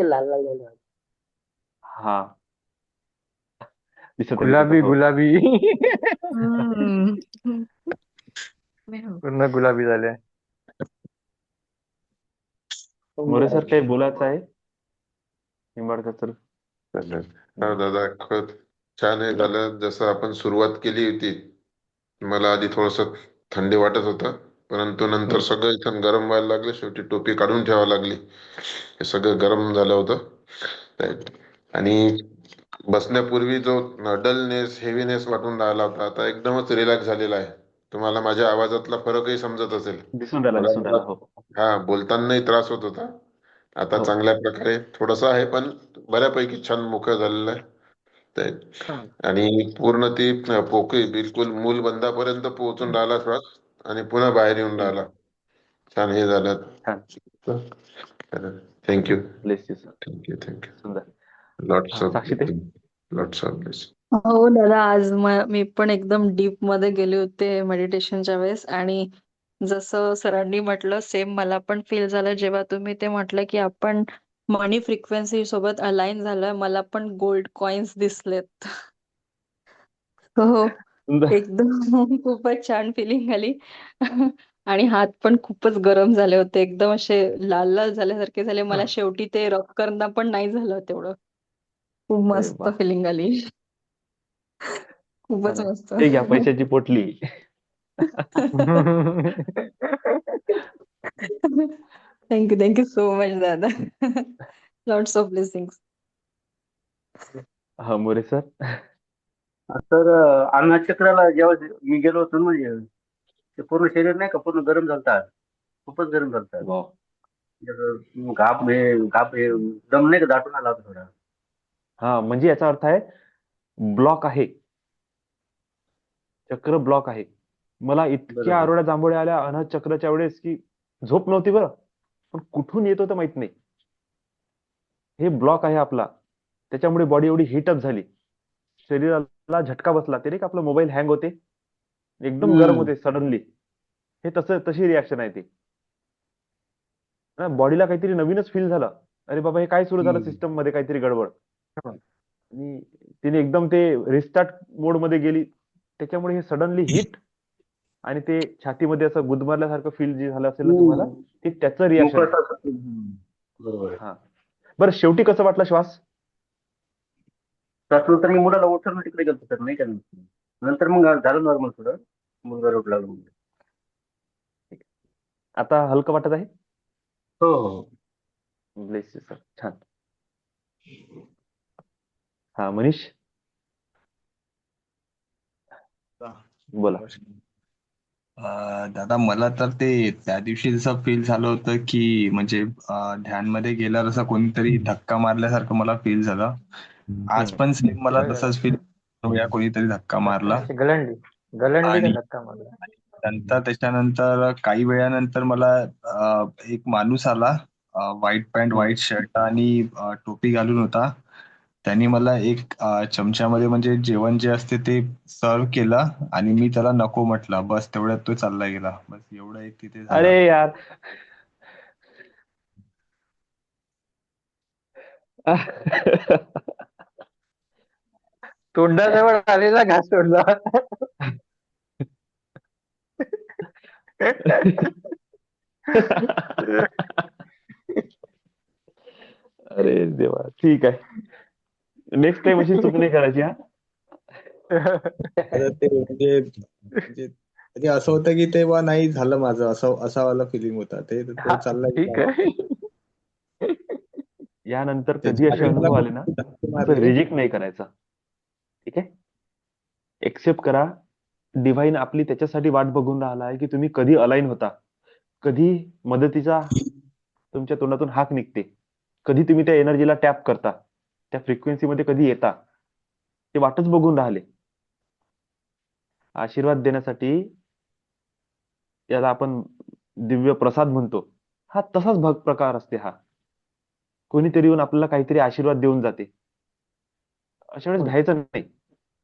लाल लाल झाले. हा, दिसत आहे, दिसत आहे. गुलाबी हो. गुलाबी. हम्म. पूर्ण गुलाबी झाले. मोरे सर काही बोलायचं आहे? निंबाळकर सर. हा दादा, खरंच छान हे झालं. जसं आपण सुरुवात केली होती, मला आधी थोडस थंडी वाटत होतं, परंतु नंतर सगळं इथं गरम व्हायला लागलं. शेवटी टोपी काढून ठेवावी लागली. हे सगळं गरम झालं होतं. आणि बसण्यापूर्वी जो डलनेस, हेवीनेस वाटून राहिला होता, आता एकदमच रिलॅक्स झालेला आहे. तुम्हाला माझ्या आवाजातला फरकही समजत असेल. दिसून राहिला, दिसून राहिला. हो. हा, बोलतानाही त्रास होत होता. आता हो. चांगल्या प्रकारे थोडस आहे, पण बऱ्यापैकी छान मोकळं झालेलं आहे. आणि पूर्ण ती पोकळी बिलकुल मूलबंधापर्यंत पोहोचून राहिला श्वास, आणि पुन्हा बाहेर येऊन राहिला. छान हे झालं. छान. Thank you, bless you sir. Thank you, thank you. सुंदर. लॉट्स हा, ऑफ साक्षी ते. Lots of bless. हो दादा, आज मी पण एकदम डीप मध्ये गेले होते मेडिटेशनच्या वेळेस. आणि जसं सरांनी म्हटलं सेम मला पण फील झालं जेव्हा तुम्ही ते म्हटलं की आपण मनी फ्रिक्वेन्सी सोबत अलाइन झालं. मला पण गोल्ड कॉइन्स दिसलेत. हो, सुंदर. एकदम खूपच छान फिलिंग आली. आणि हात पण खूपच गरम झाले होते, एकदम असे लाल लाल झाल्यासारखे झाले. मला शेवटी ते रब करणं पण नाही झालं तेवढं. खूप अरे मस्त वा, फिलिंग आली. छान खूपच आहे. मस्त. हे घ्या पैशाची पोटली. थँक्यू सो मच दादा. Lots of blessings. हा, मोरे सर. तर अन्नचक्राला जेव्हा मी गेलो होतो, म्हणजे ते पूर्ण शरीर नाही का पूर्ण गरम झालतं. खूपच गरम झालतं. वाव. घाप हे दम नाही का दाटून आला होता थोडा. हा, म्हणजे याचा अर्थ आहे ब्लॉक आहे, चक्र ब्लॉक आहे. मला इतक्या बरोबर. आरोळ्या जांभोळ्या आल्या अनाहत चक्राच्या वेळेस की झोप नव्हती बरं, पण कुठून येत होतं माहित नाही. हे ब्लॉक आहे आपला, त्याच्यामुळे बॉडी एवढी हीटअप झाली, शरीराला झटका बसला. ते नाही का आपला मोबाईल हँग होते, एकदम गरम होते सडनली. हे तशी रिॲक्शन आहे ती. बॉडीला काहीतरी नवीनच फील झालं, अरे बाबा हे काय सुरू झालं सिस्टम मध्ये, काहीतरी गडबड. आणि तिने एकदम ते रिस्टार्ट मोड मध्ये गेली, त्याच्यामुळे हे सडनली हिट आणि ते छातीमध्ये असं गुदमरल्यासारखं फील जे झालं असेल ना तुम्हाला, ते त्याचं रिॲक्शन आहे. बरोबर आहे. हा, बरं शेवटी कसं वाटला श्वास? त्याच्यानंतर मी मुलाला उठवलं तिकडे गेलो सर, नाही का. नंतर मग झालं नॉर्मल थोडं, मुलगा रडू लागला. आता हलकं वाटत आहे? हो हो. ब्लेस यू सर, छान. हा मनीष बोला. दादा मला तर ते त्या दिवशी जसं फील झालं होतं की म्हणजे ध्यानमध्ये गेल्यावर असं कोणीतरी धक्का मारल्यासारखं मला फील झालं. आज पण सेम मला तसंच फील कोणीतरी धक्का मारला. गलंडी आणि धक्का मारला. त्याच्यानंतर काही वेळानंतर मला एक माणूस आला, व्हाईट पॅन्ट व्हाईट शर्ट आणि टोपी घालून होता. त्यांनी मला एक चमच्यामध्ये म्हणजे जेवण जे असते ते सर्व केलं आणि मी त्याला नको म्हटलं. बस तेवढ्यात तो चालला गेला. बस एवढं एक तिथे झालं. अरे यार तोंडाजवळ आलेला घास सोडला. अरे देवा, ठीक आहे. नेक्स्ट टाइम अशी चूक नाही करायची. हा ते म्हणजे असं होतं की तेव्हा नाही झालं माझं, असा वाला फिलिंग होता. ते तो चालला ठीक गेला. आहे. यानंतर कधी असे अनुभव आले ना, असं रिजेक्ट नाही करायचा. ठीक आहे, एक्सेप्ट करा. डिव्हाइन आपली त्याच्यासाठी वाट बघून राहिला आहे की तुम्ही कधी अलाइन होता, कधी मदतीचा तुमच्या तोंडातून हाक निघते, कधी तुम्ही त्या एनर्जीला टॅप करता, त्या फ्रिक्वेन्सी मध्ये कधी येता, ते वाटच बघून राहिले. आशीर्वाद देण्यासाठी, याला आपण दिव्य प्रसाद म्हणतो, हा तसाच भाग प्रकार असते. हा कोणीतरी येऊन आपल्याला काहीतरी आशीर्वाद देऊन जाते. अशा वेळेस घ्यायचं नाही,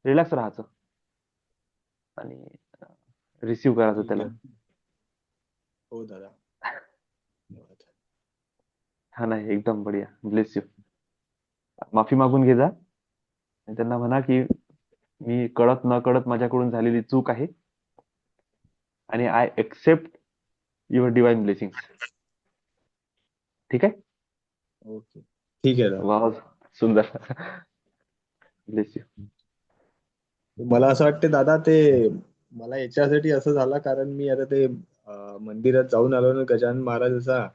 रिलॅक्स राहायचं आणि रिसीव्ह करायचं त्याला. हो दादा. हा नाही, एकदम बढिया. Bless you. माफी मागून घे जा आणि त्यांना म्हणा की मी कळत न कळत माझ्याकडून झालेली चूक आहे आणि I accept your divine blessings. ठीक आहे. ओके, ठीक आहे दादा. वाह, सुंदर. Bless you. मला असं वाटतं दादा, ते मला याच्यासाठी असं झालं कारण मी आता ते मंदिरात जाऊन आलो ना गजानन महाराजाचा,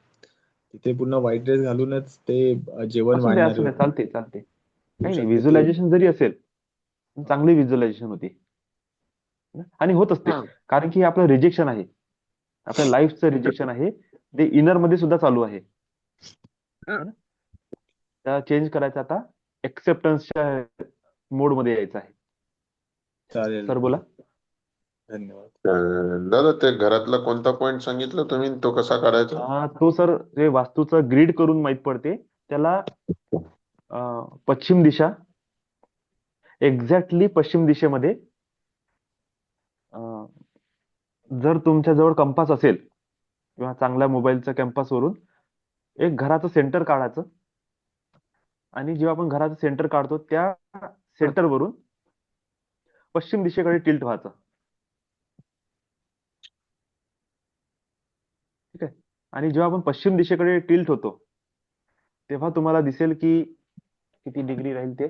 तिथे पुन्हा व्हाईट ड्रेस घालूनच ते जेवण असू द्या, वाढणारे असू द्या, होते. चालते चालते, काही नाही. शकतो ते. व्हिज्युअलायझेशन जरी असेल, चांगली व्हिज्युअलायझेशन होती आणि होत असते, कारण की हे आपलं रिजेक्शन आहे, आपल्या लाईफचं रिजेक्शन आहे, ते इनर मध्ये सुद्धा चालू आहे. त्या चेंज करायचं, आता एक्सेप्टन्सच्या मोड मध्ये यायचं आहे. चालेल. सर बोला. धन्यवाद. दादा ते घरातला कोणता पॉइंट सांगितलं तुम्ही, तो कसा काढायचा? तो सर ते वास्तूचं ग्रीड करून माहित पडते त्याला. पश्चिम दिशा, एक्झॅक्टली पश्चिम दिशेमध्ये. जर तुमच्या जवळ कंपास असेल किंवा चांगल्या मोबाईलच्या कॅम्पास वरून एक घराचं सेंटर काढायचं आणि जेव्हा आपण घराचं सेंटर काढतो त्या सेंटर वरून पश्चिम दिशेकडे टिल्ट व्हायचं. ठीक आहे. आणि जेव्हा आपण पश्चिम दिशेकडे टिल्ट होतो तेव्हा तुम्हाला दिसेल की किती डिग्री राहील ते.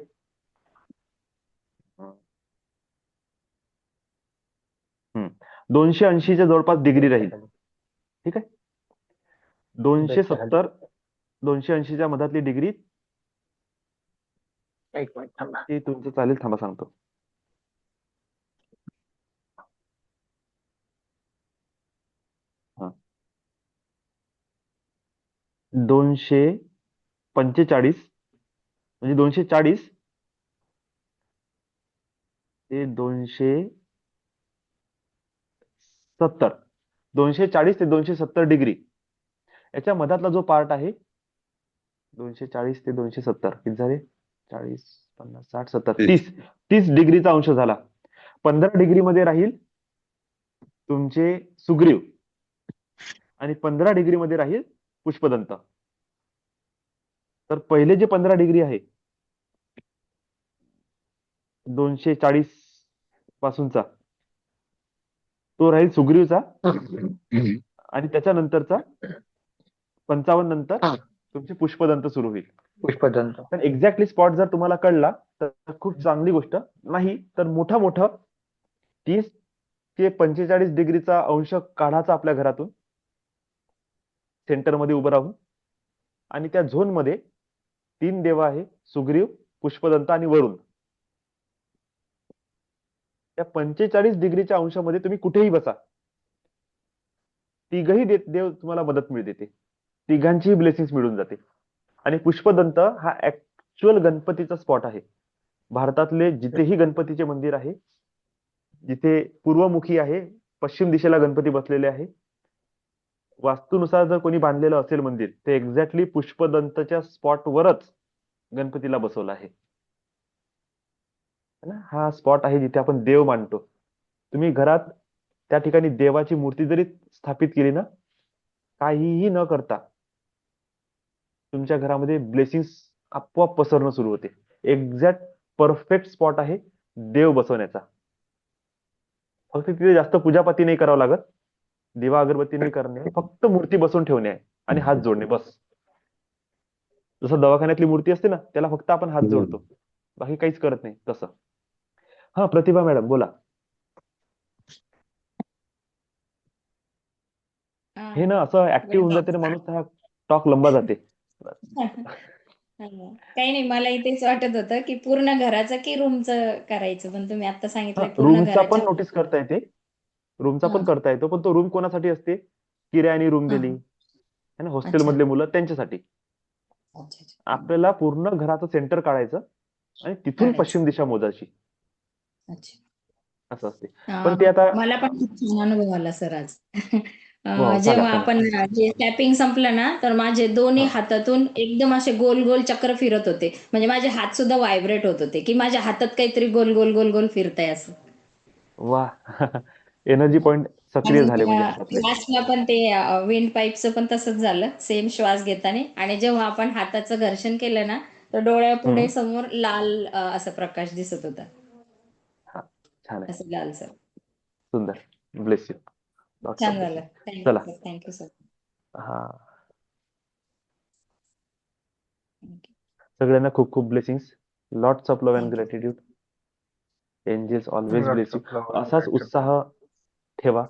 280च्या जवळपास डिग्री राहील. ठीक आहे. 270 280च्या मधातली डिग्री एक मिनिट थांबा. ती तुमचं चालेल. थांबा सांगतो. हा, 245 म्हणजे 240 ते 270 240 ते 270 डिग्री याच्या मधातला जो पार्ट आहे 240 ते 270 किती झाले 40 50 60 70 30 डिग्रीचा अंश झाला. 15 डिग्री मध्ये राहील तुमचे सुग्रीव आणि 15 डिग्री मध्ये राहील पुष्पदंत. तर पहिले जे 15 डिग्री आहे 240 पासूनचा तो राहील सुग्रीवचा आणि त्याच्यानंतरचा 55 नंतर तुमचे पुष्पदंत सुरू होईल. पुष्पदंत. पण एक्झॅक्टली स्पॉट जर तुम्हाला कळला तर खूप चांगली गोष्ट, नाही तर मोठं 30 ते 45 डिग्रीचा अंश काढायचा आपल्या घरातून सेंटर मध्ये उभं राहून, आणि त्या झोन मध्ये 3 देव आहे, सुग्रीव, पुष्पदंत आणि वरुण. त्या 45 डिग्रीच्या अंशामध्ये तुम्ही कुठेही बसा, तिघही देव तुम्हाला मदत मिळते, तिघांचीही ब्लेसिंग्स मिळून जाते. आणि पुष्पदंत हा ऍक्च्युअल गणपतीचा स्पॉट आहे. भारतातले जिथेही गणपतीचे मंदिर आहे, जिथे पूर्वमुखी आहे, पश्चिम दिशेला गणपती बसलेले आहे, वास्तूनुसार जर कोणी बांधलेलं असेल मंदिर, ते एक्झॅक्टली पुष्पदंतच्या स्पॉट वरच गणपतीला बसवलं आहे. हा स्पॉट आहे जिथे आपण देव मानतो. तुम्ही घरात त्या ठिकाणी देवाची मूर्ती जरी स्थापित केली ना, काहीही न करता तुमच्या घरामध्ये ब्लेसिंग्स आपोआप पसरणं सुरू होते. एक्झॅक्ट परफेक्ट स्पॉट आहे देव बसवण्याचा. फक्त तिथे जास्त पूजापाती नाही करावं लागत, दिवा अगरबत्ती नाही करणे, फक्त मूर्ती बसवून ठेवणे आहे आणि हात जोडणे बस. जसं दवाखान्यातली मूर्ती असते ना, त्याला फक्त आपण हात जोडतो, बाकी काहीच करत नाही तसं. हा प्रतिभा मॅडम बोला. हे ना असं ऍक्टिव्ह होऊन जाते ना माणूस, हा टॉक लंबा जाते. काही नाही, मला इथेच वाटत होतं की पूर्ण घराचं की रूमचं करायचं, पण तुम्ही आता सांगितलं पूर्ण रूमचा पण घराच्या. नोटीस करता येते, रूमचा पण हा. करता येतो, पण तो रूम कोणासाठी असते? किरायाने रूम हा. दिली है ना, हॉस्टेल अच्छा. मधले मुलं त्यांच्यासाठी. अच्छा. आपल्याला पूर्ण घराचं सेंटर काढायचं आणि तिथून काढायचं. पश्चिम दिशा मोजायची, अच्छा. असं असते. पण ते अं, आता मला पण खूप छान अनुभव आला सर आज. हो, सांगा जेव्हा सांगा. आपण जे टॅपिंग संपलं ना, तर माझे दोन्ही हा. हातातून एकदम असे गोल गोल चक्र फिरत होते. म्हणजे माझे हात सुद्धा व्हायब्रेट होत होते की माझ्या हातात काहीतरी गोल गोल गोल गोल फिरतंय असं. वा एनर्जी पॉइंट सक्रिय झाले म्हणजे आणि हातातले. लास्टला पण ते विंड पाईपचं पण तसंच झालं, सेम श्वास घेताना. आणि जेव्हा आपण हाताचं घर्षण केलं ना, तर डोळ्यापुढे समोर लाल असा प्रकाश दिसत होता, हा, छान आहे, असं लाल सर. सुंदर. Bless you. लॉट्स ऑफ छान झालं. ब्लेसिंग. चला. Thank you sir. Thank you sir. हा, सगळ्यांना खूप खूप blessings. Lots of love and thank you. Gratitude. Angels always Lots bless you. of love and असाच gratitude. उत्साह ठेवा,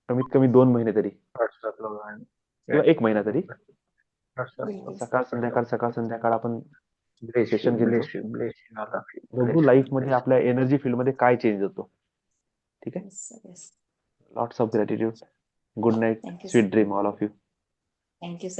कमीत कमी 2 महिने तरी, Lots of love and किंवा 1 महिना तरी. lots of love. सकाळ संध्याकाळ आपण Bless you, सेशन घेतो. bless you, bless you, all of you. बघू Bless लाईफ you, मध्ये bless आपल्या एनर्जी फील्ड मध्ये काय चेंज होतो. ठीक आहे. Yes, sir. Yes. Lots of gratitude. Good night. Thank you, sir. Sweet dream all of you. Thank you, sir.